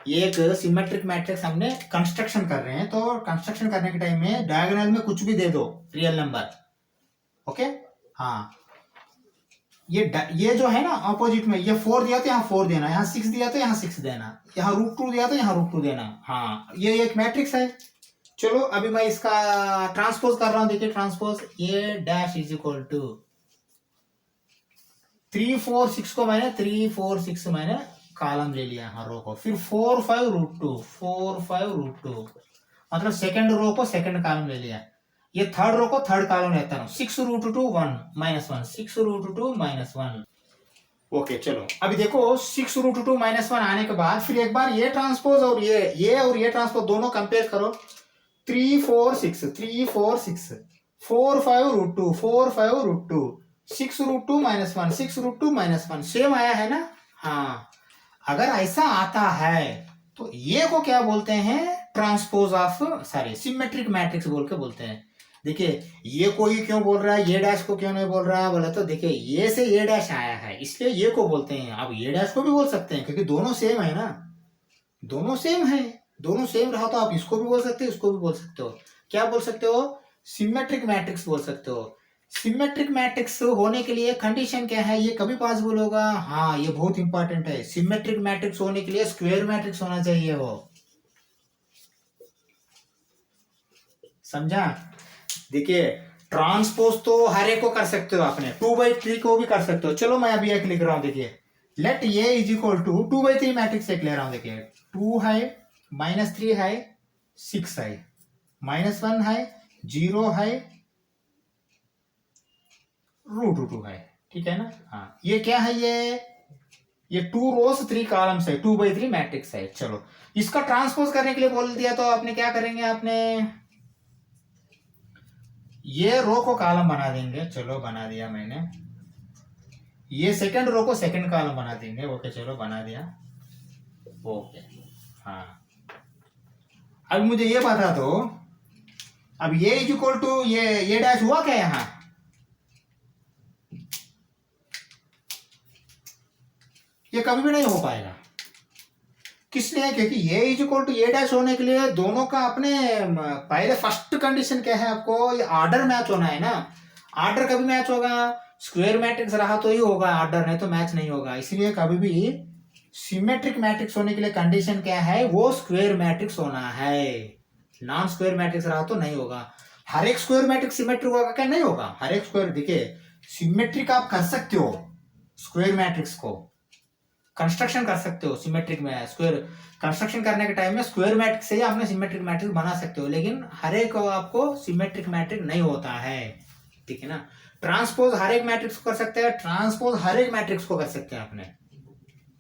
ये एक सिमेट्रिक मैट्रिक्स हमने कंस्ट्रक्शन कर रहे हैं, तो कंस्ट्रक्शन करने के टाइम में डायगोनल में कुछ भी दे दो रियल नंबर, ओके, हाँ ये जो है ना ऑपोजिट में, ये 4 दिया तो यहाँ 4 देना, यहाँ 6 दिया तो यहाँ 6 देना, यहाँ √2 दिया तो यहाँ √2 देना, हाँ ये एक मैट्रिक्स है। चलो अभी मैं इसका ट्रांसपोज कर रहा हूं, देखिए transpose A dash is equal to 3 4 6 को मैंने 3 4 6 मैंने कॉलम ले लिया हर रो को, फिर 4 5 √2 मतलब सेकंड रो को सेकंड कॉलम ले लिया, ये थर्ड रो को थर्ड कॉलम लेता हूं, 6 √2 1 -1 6 √2 -1, ओके। चलो अभी देखो 6 √2 -1 आने के बाद फिर एक बार ये ट्रांसपोज और ये ट्रांसपोज दोनों कंपेयर करो, 3 4 6 3 4 6 4 5 √2 4 5 √2 6 √2 -1 6 √2 -1 सेम आया है ना, हाँ अगर ऐसा आता है तो ये को क्या बोलते हैं, ट्रांसपोज ऑफ सिमेट्रिक मैट्रिक्स बोल के बोलते हैं। देखिए ये कोई क्यों बोल रहा है, ये डैश को क्यों नहीं बोल रहा है बोला तो देखिए ये से ये डैश आया है इसलिए ये को बोलते हैं, आप ये डैश को भी बोल सकते हैं क्योंकि दोनों सेम है ना, दोनों सेम है, दोनों सेम रहा तो आप इसको भी बोल सकते हो इसको भी बोल सकते हो, क्या बोल सकते हो, सिमेट्रिक मैट्रिक्स बोल सकते हो। सिमेट्रिक मैट्रिक्स होने के लिए कंडीशन क्या है, ये कभी पॉसिबल होगा, हाँ ये बहुत इंपॉर्टेंट है, सिमेट्रिक मैट्रिक्स होने के लिए स्क्वायर मैट्रिक्स होना चाहिए, वो समझा। देखिए ट्रांसपोज तो हर एक को कर सकते हो, आपने 2/3 को भी कर सकते हो, चलो मैं अभी एक लिख रहा हूं, देखिए let A is equal to 2/3 matrix से ले रहा हूं, देखिए 2 है, -3 है, 6 है, -1 है, 0 है, √2 है, ठीक है ना। हाँ ये क्या है, ये 2 रोज 3 कॉलम्स है, 2/3 मैट्रिक्स है। चलो इसका ट्रांसपोज करने के लिए बोल दिया तो आपने क्या करेंगे, आपने ये रो को कॉलम बना देंगे। चलो बना दिया मैंने, ये सेकंड रो को सेकंड कॉलम बना देंगे। ओके चलो बना दिया। ओके हाँ, अब मुझे ये बता दो, अब ये इज इक्वल टू ये डैश हुआ क्या यहाँ, ये कभी भी नहीं हो पाएगा। किस लिए, क्योंकि ये इज इक्वल टू ये डैश होने के लिए दोनों का अपने पहले फर्स्ट कंडीशन क्या है, आपको ये ऑर्डर मैच होना है ना। ऑर्डर कभी मैच होगा, स्क्वायर मैट्रिक्स रहा तो ही होगा ऑर्डर, नहीं तो मैच नहीं होगा। इसलिए कभी भी सिमेट्रिक मैट्रिक्स होने के लिए कंडीशन क्या है, वो स्क्वायर मैट्रिक्स होना है। नॉन स्क्वायर मैट्रिक्स रहा तो नहीं होगा। हर एक स्क्वायर मैट्रिक्स सिमेट्रिक होगा क्या, नहीं होगा। हर एक स्क्वायर, देखिए सिमेट्रिक आप कर सकते हो, स्क्वायर मैट्रिक्स को कंस्ट्रक्शन कर सकते हो सिमेट्रिक में। स्क्वायर कंस्ट्रक्शन करने के टाइम में स्क्वायर मैट्रिक्स से ही आपने सिमेट्रिक मैट्रिक्स बना सकते हो, लेकिन हर एक आपको सिमेट्रिक मैट्रिक्स नहीं होता है, ठीक है ना। ट्रांसपोज हर एक मैट्रिक्स को कर सकते हैं, ट्रांसपोज हर एक मैट्रिक्स को कर सकते हैं। आपने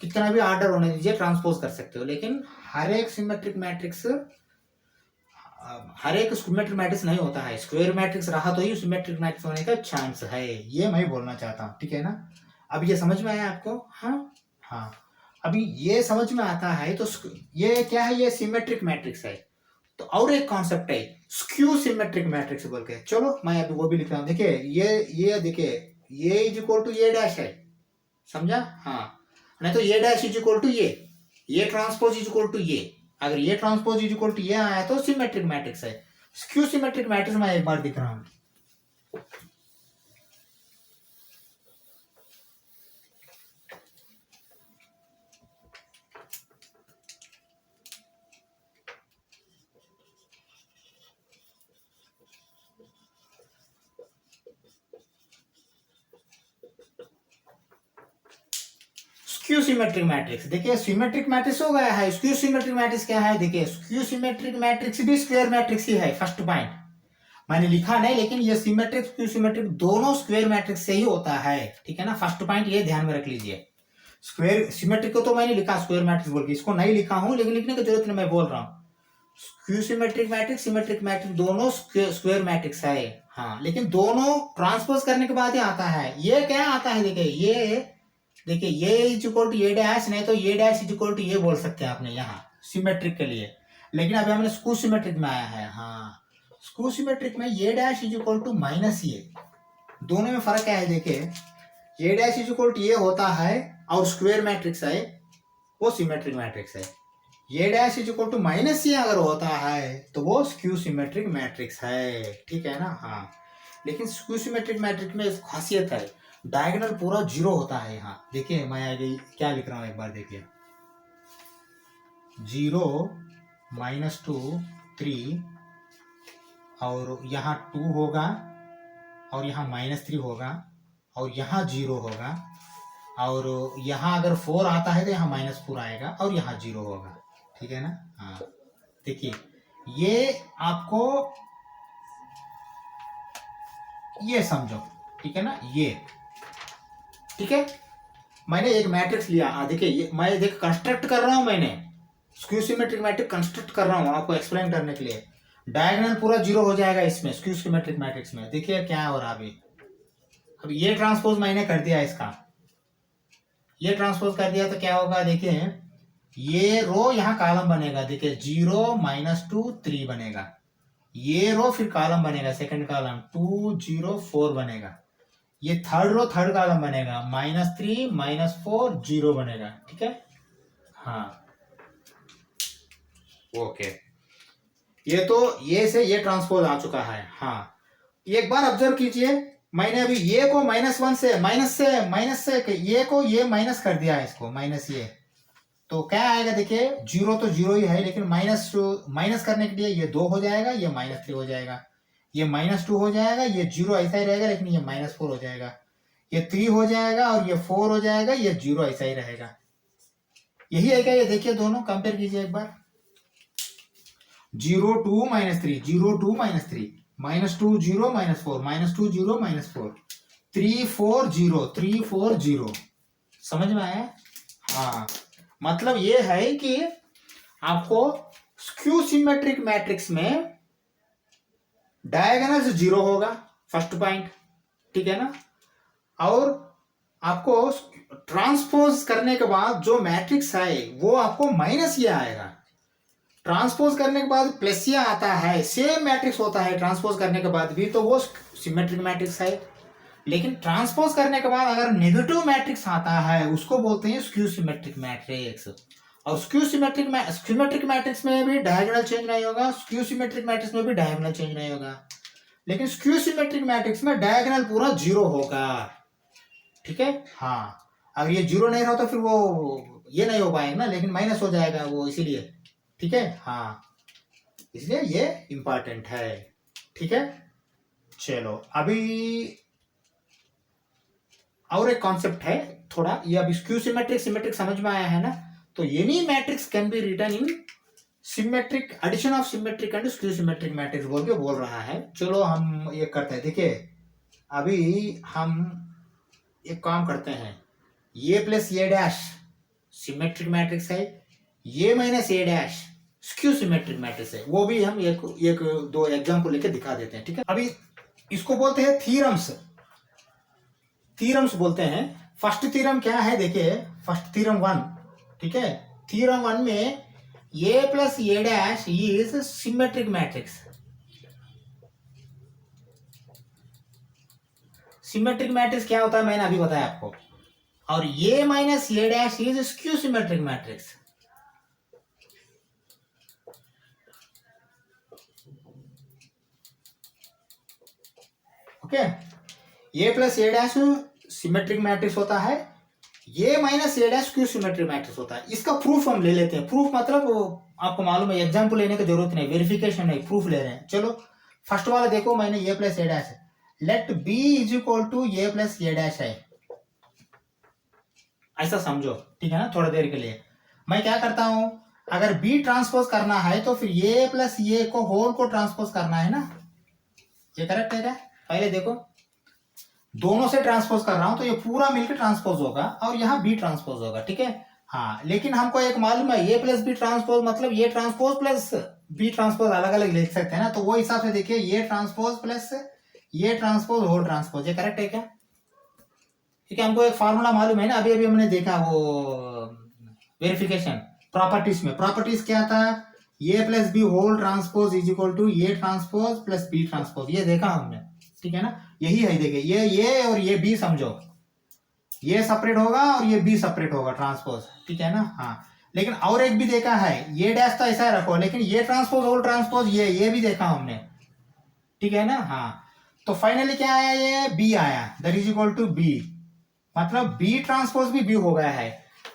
कितना भी ऑर्डर होने दीजिए, ट्रांसपोज कर सकते हो, लेकिन हर एक सिमेट्रिक मैट्रिक्स, हर एक सिमेट्रिक मैट्रिक्स नहीं होता है। स्क्वायर मैट्रिक्स रहा तो ही सिमेट्रिक मैट्रिक्स होने का चांस है, ये मैं बोलना चाहता हूँ, ठीक है ना। अब ये समझ में आया आपको, हाँ हाँ अभी ये समझ में आता है। तो ये क्या है, ये सिमेट्रिक मैट्रिक्स है। तो और एक कॉन्सेप्ट है स्क्यू सिमेट्रिक मैट्रिक्स बोल के, चलो मैं अभी वो भी लिख रहा हूँ। देखिए ये देखिए ये इज इक्वल टू ये डैश है, समझा। हाँ नहीं तो ये डैश इज इक्वल टू ये ट्रांसपोज इज इक्वल टू ये। अगर ये ट्रांसपोज इज इक्वल टू ये आया तो सिमेट्रिक मैट्रिक्स है। स्क्यू सिमेट्रिक मैट्रिक्स मैं एक बार दिख रहा हूँ। स्क्यू सिमेट्रिक मैट्रिक्स, देखिए सिमेट्रिक मैट्रिक्स हो गया है। स्क्यू सिमेट्रिक मैट्रिक्स क्या है, देखिए स्क्यू सिमेट्रिक मैट्रिक्स भी स्क्वायर मैट्रिक्स ही है। फर्स्ट पॉइंट मैंने लिखा नहीं, लेकिन ये सिमेट्रिक स्क्यू सिमेट्रिक दोनों स्क्वायर मैट्रिक्स से ही होता है, ठीक है ना। फर्स्ट पॉइंट ये ध्यान में रख लीजिए। स्क्वायर सिमेट्रिक को तो मैंने लिखा स्क्वायर मैट्रिक्स बोल के, इसको नहीं लिखा हूं, लेकिन लिखने की जरूरत नहीं, मैं बोल रहा हूँ skew symmetric matrix symmetric matrix दोनों स्क्वायर मैट्रिक्स है। हाँ लेकिन दोनों ट्रांसपोज करने के बाद ही आता है। ये क्या आता है, देखिए ये इज इक्वल टू ये डैश, नहीं तो ये डैश इज इक्वल टू ये बोल सकते हैं आपने यहाँ सिमेट्रिक के लिए। लेकिन अभी हमने स्क्यू सिमेट्रिक में आया है। हाँ स्क्यू सिमेट्रिक में ये dash is equal to minus ये, दोनों में फर्क क्या है। देखिए ये डैश इज इक्वल टू ये होता है और स्क्वायर मैट्रिक्स है वो सिमेट्रिक मैट्रिक्स है। ये dash is equal to minus ये अगर होता है तो वो स्क्यू सिमेट्रिक मैट्रिक्स है, ठीक है ना। हाँ लेकिन स्क्यू सिमेट्रिक मैट्रिक्स में खासियत है, डायगोनल पूरा 0 होता है। यहाँ देखिए मैं आगे क्या लिख रहा हूँ एक बार देखिए, 0 -2 3 और यहाँ 2 होगा और यहाँ -3 होगा और यहाँ 0 होगा और यहाँ अगर 4 आता है तो यहाँ -4 आएगा और यहाँ 0 होगा, ठीक है ना। हाँ देखिए ये आपको ये समझो, ठीक है ना। ये ठीक है, मैंने एक मैट्रिक्स लिया। देखिए ये मैं देख कंस्ट्रक्ट कर रहा हूं, मैंने स्क्यू सिमेट्रिक मैट्रिक्स कंस्ट्रक्ट कर रहा हूं आपको एक्सप्लेन करने के लिए। डायगोनल पूरा 0 हो जाएगा इसमें स्क्यू सिमेट्रिक मैट्रिक्स में। देखिए क्या हो रहा अभी, अब ये ट्रांसपोज मैंने कर दिया, इसका ये ट्रांसपोज कर दिया तो क्या होगा, देखिए ये रो यहाँ कॉलम बनेगा। देखिए 0 -2 3 बनेगा, ये रो फिर कॉलम बनेगा सेकंड कॉलम 2 0 4 बनेगा। ये थर्ड रो थर्ड कॉलम बनेगा -3 -4 0 बनेगा, ठीक है। हाँ ओके, ये तो ये से ये ट्रांसपोज आ चुका है। हाँ एक बार ऑब्जर्व कीजिए, मैंने अभी ये को -1 से माइनस से ये को ये माइनस कर दिया है, इसको माइनस ये, तो क्या आएगा देखिए 0 तो 0 ही है, लेकिन माइनस करने के लिए ये 2 हो जाएगा, ये -3 हो जाएगा, ये -2 हो जाएगा, ये 0 ऐसा ही रहेगा लेकिन ये -4 हो जाएगा, ये 3 हो जाएगा और ये 4 हो जाएगा, ये 0 ऐसा ही रहेगा। यही है क्या? ये देखिए दोनों कंपेयर कीजिए एक बार। 0 2 -3, 0 2 -3, -2 0 -4, -2 0 -4, 3 4 0, 3 4 0। समझ में आया? हाँ, मतलब ये है कि आपको स्क्यू सिमेट्रिक मैट्रिक्स में डायगोनल 0 होगा, फर्स्ट पॉइंट, ठीक है ना। और आपको ट्रांसपोज करने के बाद जो मैट्रिक्स है वो आपको माइनस ये आएगा। ट्रांसपोज करने के बाद प्लस ये आता है, सेम मैट्रिक्स होता है ट्रांसपोज करने के बाद भी, तो वो सिमेट्रिक मैट्रिक्स है। लेकिन ट्रांसपोज करने के बाद अगर नेगेटिव मैट्रिक्स आता है उसको बोलते हैं स्क्यू सिमेट्रिक मैट्रिक्स। और स्क्यू सिमेट्रिक मैट्रिक्स में भी डायगोनल चेंज नहीं होगा, स्क्यू सिमेट्रिक मैट्रिक्स में भी डायगोनल चेंज नहीं होगा, लेकिन स्क्यू सिमेट्रिक मैट्रिक्स में डायगोनल पूरा 0 होगा, ठीक है। हाँ, अगर ये 0 नहीं रहा तो फिर वो ये नहीं हो पाएगा ना, लेकिन माइनस हो जाएगा वो, इसीलिए, ठीक है। हाँ, इसलिए ये इंपॉर्टेंट है, ठीक है। चलो अभी और एक कॉन्सेप्ट है थोड़ा, ये अब स्क्यू सिमेट्रिक समझ में आया है ना। तो any matrix can be written in symmetric, addition of symmetric and skew symmetric matrix बोल के बोल रहा है। चलो हम ये करते हैं, देखिए अभी हम एक काम करते हैं, ये प्लस ये डैश सिमेट्रिक मैट्रिक्स है, ये माइनस ये डैश स्क्यू सिमेट्रिक मैट्रिक्स है। वो भी हम एक दो एग्जाम्पल लेके दिखा देते हैं, ठीक है। अभी इसको बोलते हैं थीरम्स बोलते हैं। फर्स्ट थीरम क्या है देखिए, फर्स्ट थीरम 1, ठीक है। थीरम 1 में A plus A dash is symmetric matrix. Symmetric matrix क्या होता है मैंने अभी बताया आपको। और A minus A dash is skew symmetric matrix. Okay, A plus A dash symmetric matrix होता है, ये minus A dash skew symmetric matrix होता है। इसका प्रूफ हम ले लेते हैं। प्रूफ मतलब आपको मालूम है, एग्जाम्पल लेने की जरूरत नहीं, वेरिफिकेशन नहीं, प्रूफ ले रहे हैं। चलो फर्स्ट वाला देखो, मैंने ए प्लस ए डैश है, let B is equal to A plus A dash है, ऐसा समझो, ठीक है ना। थोड़ा देर के लिए मैं क्या करता हूं, अगर बी ट्रांसपोज करना है तो फिर ए प्लस ए को होल को ट्रांसपोज करना है ना। ये करेक्ट है क्या? पहले देखो, दोनों से ट्रांसपोज कर रहा हूं तो ये पूरा मिलकर ट्रांसपोज होगा और यहाँ बी ट्रांसपोज होगा, ठीक है। हाँ, लेकिन हमको एक मालूम है, ए प्लस बी ट्रांसपोज मतलब ये ट्रांसपोज प्लस बी ट्रांसपोज अलग अलग लिख सकते हैं ना। तो वो हिसाब से देखिए, ये ट्रांसपोज प्लस ये ट्रांसपोज होल ट्रांसपोज, ये करेक्ट है क्या? ठीक है, हमको एक फार्मूला मालूम है ना, अभी अभी हमने देखा वो वेरिफिकेशन प्रॉपर्टीज में। प्रॉपर्टीज क्या था, A plus B whole transpose is equal to A transpose plus B transpose, ये देखा हमने, ठीक है ना। यही है, देखिए ये और ये बी समझो, ये सेपरेट होगा और ये बी सेपरेट होगा ट्रांसपोज, ठीक है ना। हाँ, लेकिन और एक भी देखा है, ये डैश तो ऐसा रखो, लेकिन ये ट्रांसपोज होल ट्रांसपोज ये भी देखा हमने, ठीक है ना। हाँ, तो फाइनली क्या आया, ये बी आया, that is equal to B, मतलब बी ट्रांसपोज भी बी हो गया है।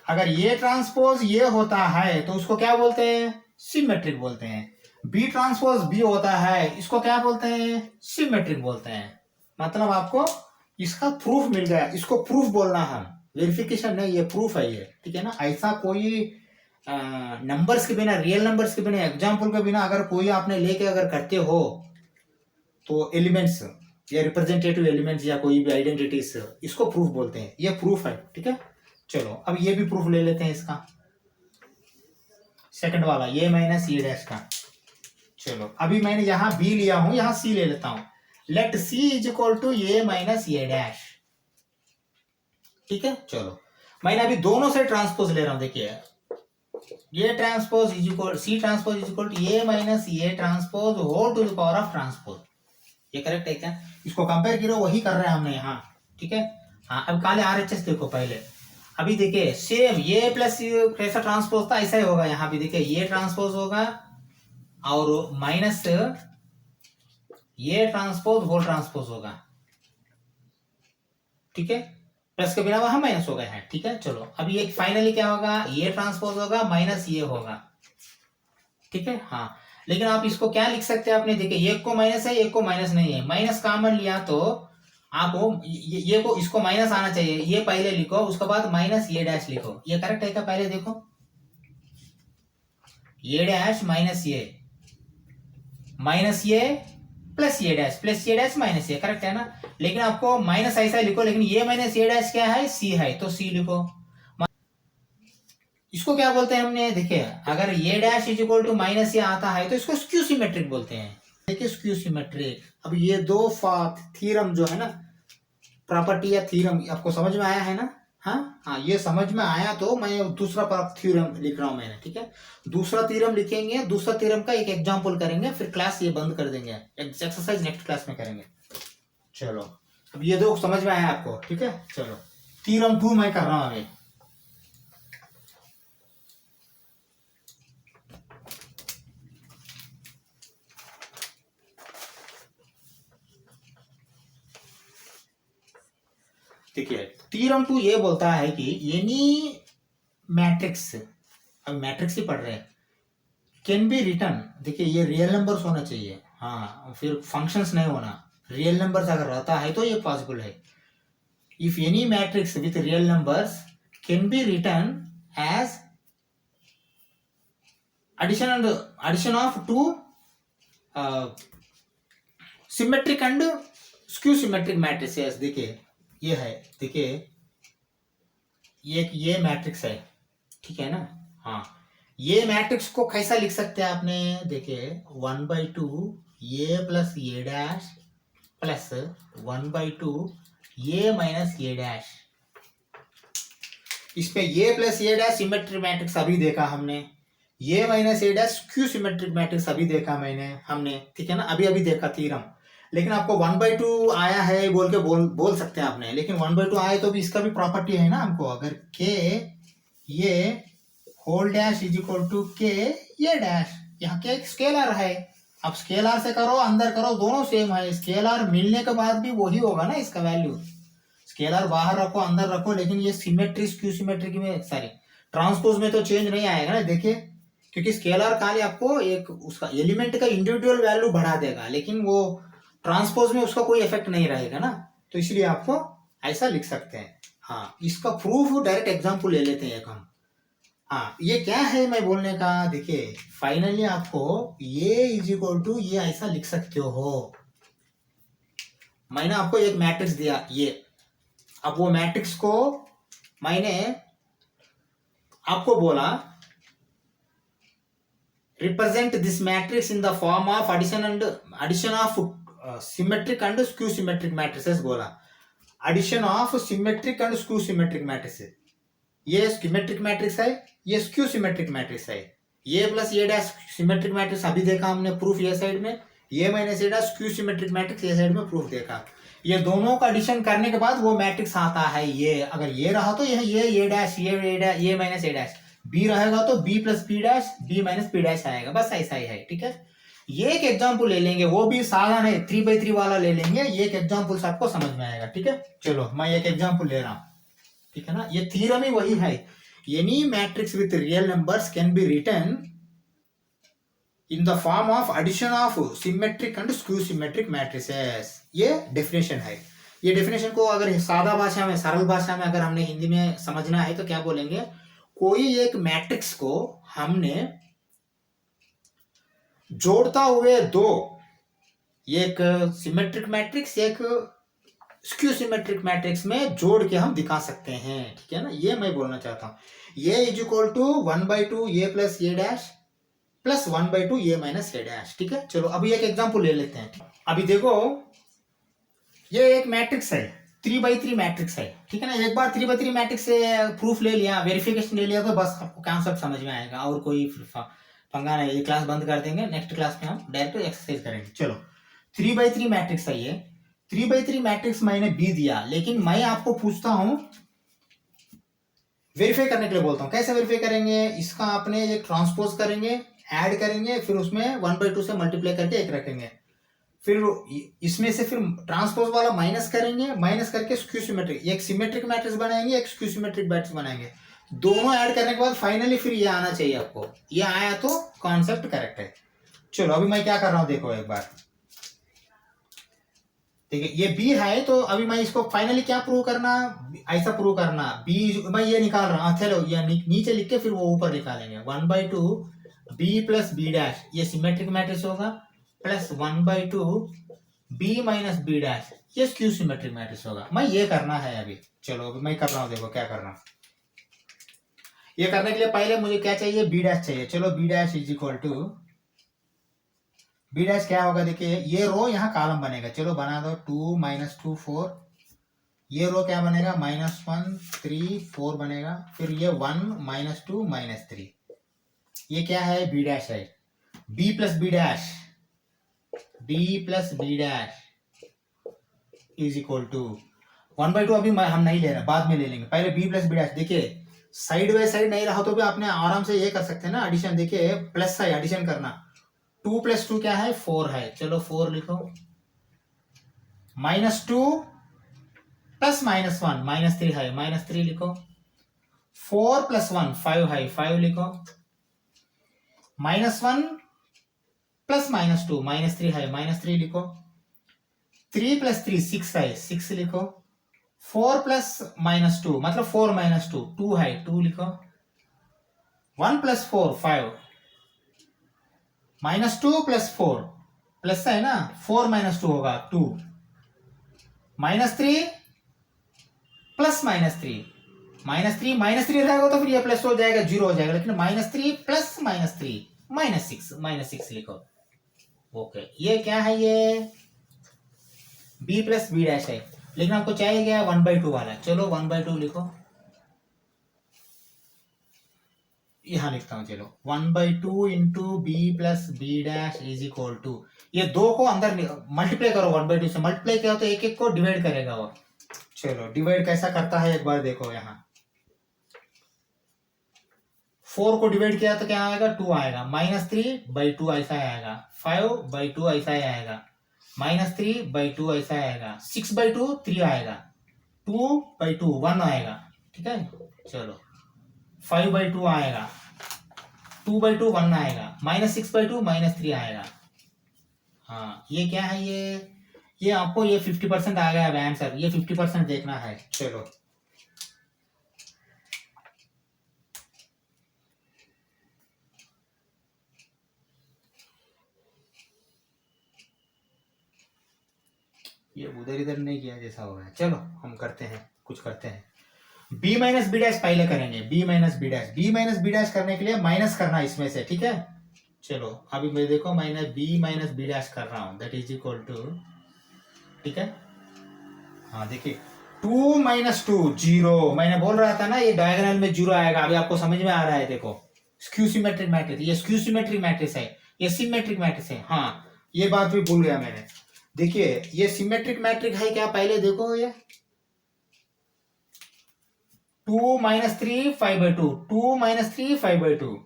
अगर ये ट्रांसपोज ये होता है तो उसको क्या बोलते हैं, सिमेट्रिक बोलते हैं। बी ट्रांसपोज बी होता है, इसको क्या बोलते हैं, सिमेट्रिक बोलते हैं। मतलब आपको इसका प्रूफ मिल गया, इसको प्रूफ बोलना हम, वेरिफिकेशन नहीं, ये प्रूफ है ये, ठीक है ना। ऐसा कोई नंबर्स के बिना, रियल नंबर्स के बिना, एग्जाम्पल के बिना अगर कोई आपने लेके अगर करते हो तो एलिमेंट्स या रिप्रेजेंटेटिव एलिमेंट्स या कोई भी आइडेंटिटीज, इसको प्रूफ बोलते हैं, ये प्रूफ है, ठीक है। चलो अब ये भी प्रूफ ले लेते हैं इसका, सेकंड वाला ये माइनस ये डैश का। चलो अभी मैंने यहाँ बी लिया हूं, यहाँ सी ले लेता हूं, let C is equal to A minus A dash, ठीक है। चलो मैंने अभी दोनों से ट्रांसपोज ले रहा हूं, देखिए ये transpose is equal, C transpose is equal to A minus A transpose whole to the power of transpose, ये करेक्ट है क्या? इसको कंपेयर करो, वही कर रहे हैं हमने यहाँ, ठीक है। हाँ, अब काले आरएचएस देखो पहले, अभी देखिए सेम ये प्लस कैसा ट्रांसपोज था ऐसा ही होगा, यहाँ भी देखिए ये ट्रांसपोज होगा और माइनस ये ट्रांसपोज होल ट्रांसपोज होगा, ठीक है। प्लस के बिना वहां माइनस हो गए हैं, ठीक है। चलो अभी एक फाइनली क्या होगा, ये ट्रांसपोज होगा माइनस ये होगा, ठीक है। हाँ, लेकिन आप इसको क्या लिख सकते हैं आपने, देखिए एक को माइनस है एक को माइनस नहीं है, माइनस कॉमन लिया तो आप ये को इसको माइनस आना चाहिए, ये पहले लिखो, उसके बाद माइनस ये डैश लिखो। ये करेक्ट है क्या? पहले देखो, ये डैश माइनस ये प्लस ये डैश माइनस ये, करेक्ट है ना? लेकिन आपको माइनस ऐसा लिखो, लेकिन ये माइनस ये डैश क्या है? सी है, तो सी लिखो। इसको क्या बोलते हैं हमने? देखिए, अगर ये dash is equal to minus ये आता है तो इसको स्क्यू सिमेट्रिक बोलते हैं। देखिए स्क्यू सिमेट्रिक। अब ये दो थीरम जो है ना, प्रॉपर्टी या थीरम, आपको समझ में आया है ना? हाँ हाँ, ये समझ में आया तो मैं दूसरा थ्योरम लिख रहा हूं मैंने, ठीक है? दूसरा थ्योरम लिखेंगे, दूसरा थ्योरम का एक एग्जांपल करेंगे, फिर क्लास ये बंद कर देंगे, एक्सरसाइज नेक्स्ट क्लास में करेंगे। चलो, अब ये दो समझ में आया आपको, ठीक है? चलो, थ्योरम 2 मैं कर रहा हूं अभी। देखिए, थ्योरम 2 ये बोलता है कि एनी मैट्रिक्स, अब मैट्रिक्स ही पढ़ रहे हैं, कैन बी रिटर्न। देखिए, ये रियल नंबर्स होना चाहिए, हाँ, फिर फंक्शंस नहीं होना। रियल नंबर्स अगर रहता है तो ये पॉसिबल है। If any matrix with real numbers can be written as addition of two symmetric and skew symmetric matrices। देखिए, ये है, देखिए ये मैट्रिक्स है, ठीक है ना? हाँ, ये मैट्रिक्स को कैसा लिख सकते हैं आपने? देखिए, 1/2 ये प्लस ये डैश प्लस 1/2 ये माइनस ये डैश। इस पे ये प्लस ये डैश सिमेट्रिक मैट्रिक्स अभी देखा हमने, ये minus A dash skew symmetric matrix अभी देखा हमने, ठीक है ना? अभी देखा थ्योरम। लेकिन आपको 1/2 आया है बोल के बोल सकते हैं आपने, लेकिन 1/2 आए तो भी इसका भी प्रॉपर्टी है ना हमको। अगर के ये whole dash is equal to K ये डैश, यहाँ के एक स्केलर है, अब स्केलर से करो अंदर करो दोनों सेम है, स्केलर मिलने के बाद भी वही होगा ना इसका वैल्यू। स्केलर बाहर रखो अंदर रखो, लेकिन ये सिमेट्री स्क्यू सिमेट्रिक में, सॉरी ट्रांसपोज में तो चेंज नहीं आएगा ना। देखिए, क्योंकि स्केलर खाली आपको एक उसका एलिमेंट का इंडिविजुअल वैल्यू बढ़ा देगा, लेकिन वो ट्रांसपोज में उसका कोई इफेक्ट नहीं रहेगा ना, तो इसलिए आपको ऐसा लिख सकते हैं। हाँ, इसका प्रूफ डायरेक्ट एग्जांपल ले लेते हैं एक हम। हाँ, ये क्या है मैं बोलने का? देखिए, फाइनली आपको ये इज इक्वल टू ये ऐसा लिख सकते हो। मैंने आपको एक मैट्रिक्स दिया ये, अब वो मैट्रिक्स को मैंने आपको बोला represent this matrix in the form of addition of symmetric and skew symmetric matrices बोला। addition of symmetric and skew symmetric matrices, ये सिमेट्रिक मैट्रिक्स है, ये स्क्यू सिमेट्रिक मैट्रिक्स है। ये प्लस ये डैश सिमेट्रिक मैट्रिक्स अभी देखा हमने प्रूफ ये साइड में, ये माइनस ये डैश स्क्यू सिमेट्रिक मैट्रिक्स ये साइड में प्रूफ देखा। ये दोनों का एडिशन करने के बाद वो मैट्रिक्स आता है। ये अगर ये रहा तो ये डैश ये माइनस ये डैश, बी रहेगा तो B plus P dash B minus P dash आएगा, बस ऐसा ही है, ठीक है? ये एक एग्जांपल ले लेंगे, वो भी साधारण है, 3/3 वाला ले लेंगे, ये एक एग्जांपल से आपको समझ में आएगा, ठीक है? चलो, मैं एक एग्जांपल ले रहा हूं, ठीक है ना? ये थ्योरम ही वही है, any matrix with real numbers can be written in the form of addition of symmetric and skew symmetric matrices. ये डेफिनेशन है। ये डेफिनेशन को अगर सादा भाषा में, सरल भाषा में अगर हमने हिंदी में समझना है तो क्या बोलेंगे? कोई एक मैट्रिक्स को हमने जोड़ता हुए दो, एक सिमेट्रिक मैट्रिक्स एक स्क्यू सिमेट्रिक मैट्रिक्स में जोड़ के हम दिखा सकते हैं, ठीक है ना? ये मैं बोलना चाहता हूं। ये इज इक्वल टू 1/2 ये प्लस ये डैश प्लस 1/2 ये माइनस ये डैश, ठीक है? चलो, अभी एक एग्जांपल ले लेते हैं। अभी देखो, ये एक मैट्रिक्स है, 3/3 मैट्रिक्स है, ठीक है ना? एक बार 3/3 मैट्रिक्स से प्रूफ ले लिया, वेरिफिकेशन ले लिया, तो बस आपको कॉन्सेप्ट समझ में आएगा, और कोई पंगा नहीं। ये क्लास बंद कर देंगे, नेक्स्ट क्लास में हम डायरेक्ट एक्सरसाइज करेंगे। चलो, 3/3 मैट्रिक्स है ये। 3/3 मैट्रिक्स मैंने बी दिया, लेकिन मैं आपको पूछता हूं, वेरीफाई करने के लिए बोलता हूं, कैसे वेरीफाई करेंगे? इसका आपने एक ट्रांसपोज करेंगे, ऐड करेंगे, फिर उसमें 1/2 से मल्टीप्लाई करके एक रखेंगे, फिर इसमें से फिर ट्रांसपोज वाला माइनस करेंगे, माइनस करके स्क्यू सिमेट्रिक, एक सिमेट्रिक मैट्रिक्स बनाएंगे, एक स्क्यू सिमेट्रिक मैट्रिक्स बनाएंगे, दोनों ऐड करने के बाद फाइनली फिर ये आना चाहिए आपको। ये आया तो कॉन्सेप्ट करेक्ट है। चलो, अभी मैं क्या कर रहा हूं देखो एक बार। ठीक है, ये बी है तो अभी मैं इसको फाइनली क्या प्रूव करना, ऐसा प्रूव करना, बी मैं ये निकाल रहा हूँ, चलो ये नीचे लिख के फिर वो ऊपर निकालेंगे। 1/2 बी प्लस बी डैश, ये सिमेट्रिक मैट्रिक्स होगा, plus 1/2 B minus B dash, ये स्क्यू सिमेट्रिक मैट्रिक्स होगा। मैं ये करना है अभी, चलो अभी मैं कर रहा हूँ, देखो क्या कर रहा हूँ। ये करने के लिए पहले मुझे क्या चाहिए, बी डैश चाहिए। चलो B dash is equal to, B dash क्या होगा, देखिए ये रो यहाँ कॉलम बनेगा, चलो बना दो, 2 - 2 4, ये रो क्या बनेगा, -1 3 4 बनेगा, फिर ये 1 - 2 -3, ये क्या है, बी डैश है। B plus B dash, B plus B dash is equal to 1/2, अभी हम नहीं ले रहे, बाद में ले लेंगे, पहले बी प्लस बी डैश। देखिए साइड बाय साइड नहीं रहा तो भी आपने आराम से ये कर सकते हैं ना, एडिशन। देखिए प्लस है, एडिशन करना, 2 + 2 क्या है, 4 है, चलो 4 लिखो, -2 प्लस -1 -3 है, -3 लिखो, 4 + 1 5 है, 5 लिखो, -1 प्लस -2 -3 है, -3 लिखो, 3 + 3 6 है, 6 लिखो, 4 + -2 मतलब 4 - 2 2 है, 2 लिखो, 1 + 4 5, -2 + 4 प्लस है ना, 4 - 2 होगा 2, -3 प्लस -3, -3 रहेगा तो फिर ये प्लस हो जाएगा, 0 हो जाएगा, लेकिन -3 प्लस -3 -6 लिखो। ओके, ये क्या है, ये b प्लस बी डैश है, लेकिन आपको चाहिए क्या, 1/2 वाला, चलो 1/2 लिखो, यहां लिखता हूं, चलो 1/2 into B plus B dash is equal to, ये दो को अंदर मल्टीप्लाई करो, 1/2 से मल्टीप्लाई किया तो एक एक को डिवाइड करेगा वो। चलो डिवाइड कैसा करता है एक बार देखो, यहाँ 4 को डिवाइड किया तो क्या आएगा, 2 आएगा, -3/2 ऐसा आएगा, 5/2 ऐसा आएगा, -3/2 ऐसा आएगा, 6/2 3 आएगा, 2/2 1 आएगा, ठीक है। चलो 5/2 आएगा, 2/2 1 आएगा, -6/2 -3 आएगा। हाँ ये क्या है, ये आपको ये 50% आ गया अब आंसर, ये 50% देखना है। चलो ये उधर इधर नहीं किया जैसा हो गया, चलो हम करते हैं, कुछ करते हैं। b माइनस बी डैश पहले करेंगे, b minus B dash, b minus B dash करने के लिए माइनस करना इसमें से, ठीक है। चलो अभी मैं देखो, मैंने b माइनस बी डैश कर रहा हूं, दैट इज इक्वल टू, ठीक है। हाँ देखिए 2 - 2 0, मैंने बोल रहा था ना ये डायगोनल में 0 आएगा, अभी आपको समझ में आ रहा है। देखो स्क्यू सिमेट्रिक मैट्रिक्स, ये स्क्यू सिमेट्रिक मैट्रिक्स है, ये सिमेट्रिक मैट्रिक्स है। हाँ ये बात भी भूल गया मैंने, देखिए ये सिमेट्रिक मैट्रिक है क्या, पहले देखो ये 2 - 3 5/2, 2 - 3 5/2,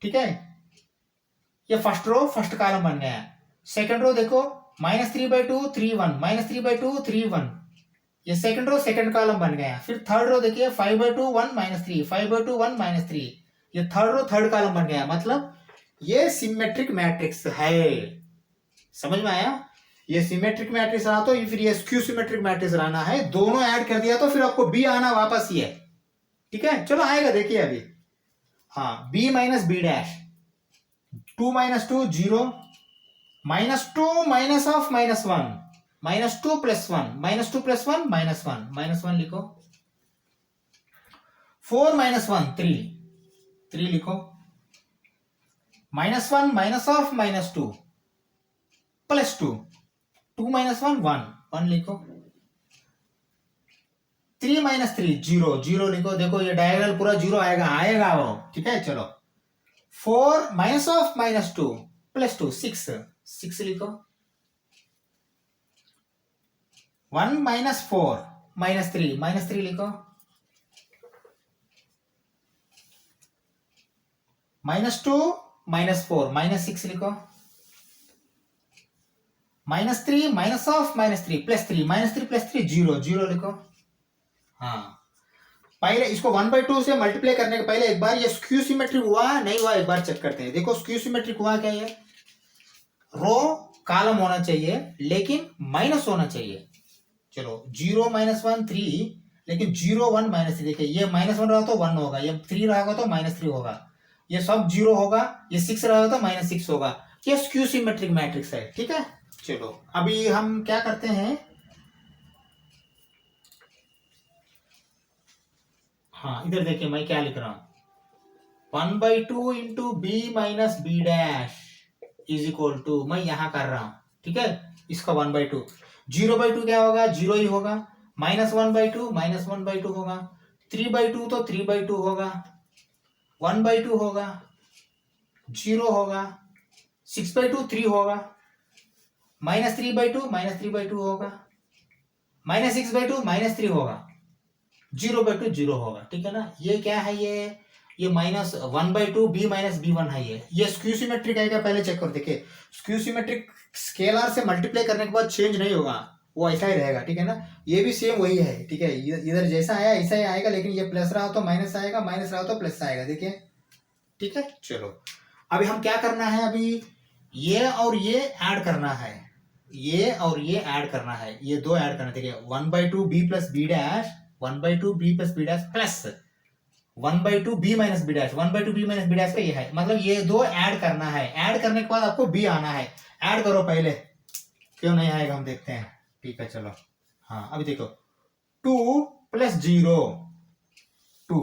ठीक है। ये फर्स्ट रो फर्स्ट कॉलम बन गया। सेकंड रो देखो, -3/2 3 1, -3/2 3 1, ये सेकंड रो सेकंड कॉलम बन गया। फिर थर्ड रो देखिए 5/2 1 -3, 5/2 1 -3, ये थर्ड रो थर्ड कॉलम बन गया, मतलब ये सिमेट्रिक मैट्रिक्स है। समझ में आया, ये सिमेट्रिक मैट्रिक्स रहा तो फिर ये स्क्यू सिमेट्रिक मैट्रिक्स रहना है, दोनों ऐड कर दिया तो फिर आपको बी आना वापस ही है, ठीक है। चलो आएगा देखिए अभी, हाँ b minus B dash, 2 - 2 0, -2 minus of -1, -2 + 1, -2 + 1 -1, -1 लिखो, 4 - 1 3, 3 लिखो, -1 माइनस ऑफ -2 + 2, 2 - 1 1, 1 लिखो, 3 - 3 0, 0 लिखो। देखो ये डायगोनल पूरा 0 आएगा वो, ठीक है। चलो 4 माइनस ऑफ -2 + 2 6, 6 लिखो, 1 - 4 -3 लिखो, -2 -4 -6 लिखो, -3 माइनस ऑफ -3 + 3, -3 + 3 0, 0 लिखो। हाँ पहले इसको 1/2 से मल्टीप्लाई करने के पहले एक बार ये स्क्यू सिमेट्रिक हुआ नहीं हुआ एक बार चेक करते हैं। देखो स्क्यू सिमेट्रिक हुआ क्या, ये रो कॉलम होना चाहिए लेकिन माइनस होना चाहिए। चलो 0 -1 3, लेकिन 0 1 -3। देखिए ये -1 रहा तो 1 होगा, ये 3 रहेगा तो -3 होगा, ये सब 0 होगा, ये 6 रहेगा तो -6 होगा। ये स्क्यू सिमेट्रिक मैट्रिक्स है। ठीक है, चलो अभी हम क्या करते हैं, हाँ इधर देखिए मैं क्या लिख रहा हूं, 1/2 into B minus B dash is equal to, मैं यहां कर रहा हूं। ठीक है, इसका 1/2, 0/2 क्या होगा, 0 ही होगा, -1/2 -1/2 होगा, 3/2 तो 3/2 होगा, 1/2 होगा, 0 होगा, 6/2 3 होगा, -3/2 -3/2 होगा, -6/2 -3 होगा, 0/2 0 होगा। ठीक है ना, ये क्या है, ये -1/2 b माइनस b1 है। ये स्क्यू सिमेट्रिक है क्या, पहले चेक कर देखिए। स्क्यू सिमेट्रिक स्केलर से मल्टीप्लाई करने के बाद चेंज नहीं होगा, वो ऐसा ही रहेगा। ठीक है ना, ये भी सेम वही है। ठीक है, इधर जैसा आया ऐसा ही आएगा, लेकिन ये प्लस रहा तो माइनस आएगा, माइनस रहा तो प्लस आएगा। देखिए, ठीक है, चलो अभी हम क्या करना है, अभी ये और ये ऐड करना है, ये और ये ऐड करना है, ये दो ऐड करना है। देखिए 1/2 b plus B dash, 1/2 b plus B dash plus 1/2 b minus B dash, 1/2 b minus B dash का ये है, मतलब ये दो ऐड करना है। ऐड करने के बाद आपको b आना है, ऐड करो पहले, क्यों नहीं आएगा हम देखते हैं। ठीक है, चलो हाँ अभी देखो 2 + 0 2,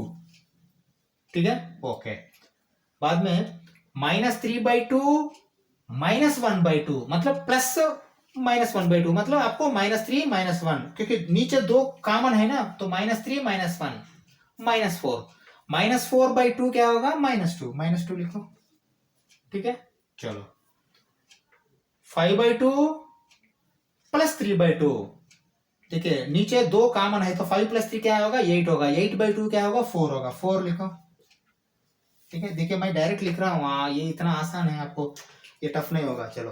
ठीक है, ओके। बाद में -3/2 -1/2, मतलब प्लस -1/2, मतलब आपको -3 -1, क्योंकि नीचे दो कॉमन है ना, तो -3 -1 -4, -4/2 क्या होगा, -2, -2 लिखो। ठीक है, चलो 5/2 + 3/2, देखिए नीचे दो कॉमन है तो 5 + 3 क्या होगा, 8 होगा, 8/2 क्या होगा, 4 होगा, 4 लिखो। ठीक है, देखिए मैं डायरेक्ट लिख रहा हूँ, ये इतना आसान है, आपको ये टफ नहीं होगा। चलो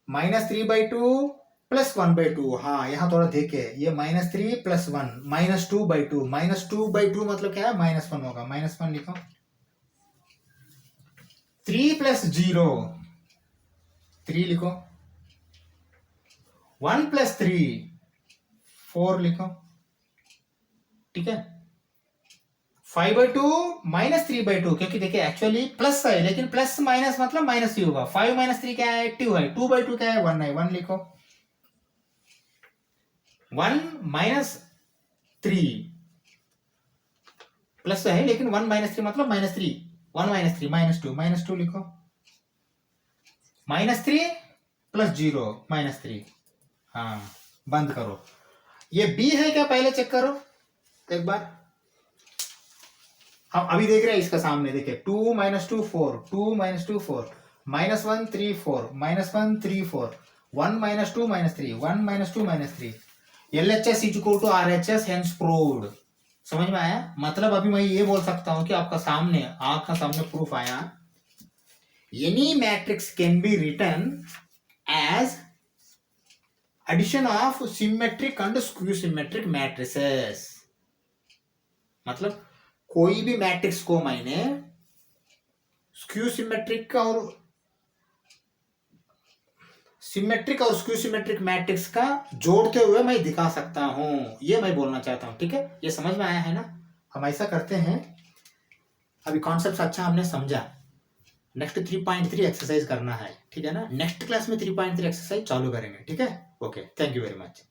-3/2 + 1/2, हाँ यहाँ थोड़ा देखे, ये -3 + 1 -2/2, -2/2 मतलब क्या है, -1 होगा, -1 लिखो। 3 + 0 3 लिखो, 1 + 3 4 लिखो। ठीक है, 5/2 -3/2, क्योंकि देखिए एक्चुअली प्लस है, लेकिन प्लस माइनस मतलब माइनस ही होगा। 5 - 3 क्या है, 2 है, 2/2 क्या है, 1 है, 1 लिखो। 1 - 3 प्लस है, लेकिन 1 - 3 मतलब -3, 1 - 3 -2 लिखो। -3 + 0 -3, हाँ बंद करो। ये b है क्या, पहले चेक करो एक बार। हम अभी देख रहे हैं इसका सामने, देखिए 2 - 2 4, 2 - 2 4, -1 3 4, -1 3 4, 1 - 2 -3, 1 - 2 -3, LHS = RHS हेंस प्रूव्ड। समझ में आया, मतलब अभी मैं ये बोल सकता हूं कि आपका सामने, आंख का सामने प्रूफ आया, any matrix can be written as addition of symmetric and skew symmetric matrices. मतलब कोई भी मैट्रिक्स को मैंने स्क्यू सिमेट्रिक और स्क्यू सिमेट्रिक मैट्रिक्स का जोड़ते हुए मैं दिखा सकता हूं, ये मैं बोलना चाहता हूं। ठीक है, ये समझ में आया है ना, हम ऐसा करते हैं। अभी कॉन्सेप्ट अच्छा हमने समझा, नेक्स्ट 3.3 एक्सरसाइज करना है। ठीक है ना, नेक्स्ट क्लास में 3.3 एक्सरसाइज चालू करेंगे। ठीक है, okay, thank you very much.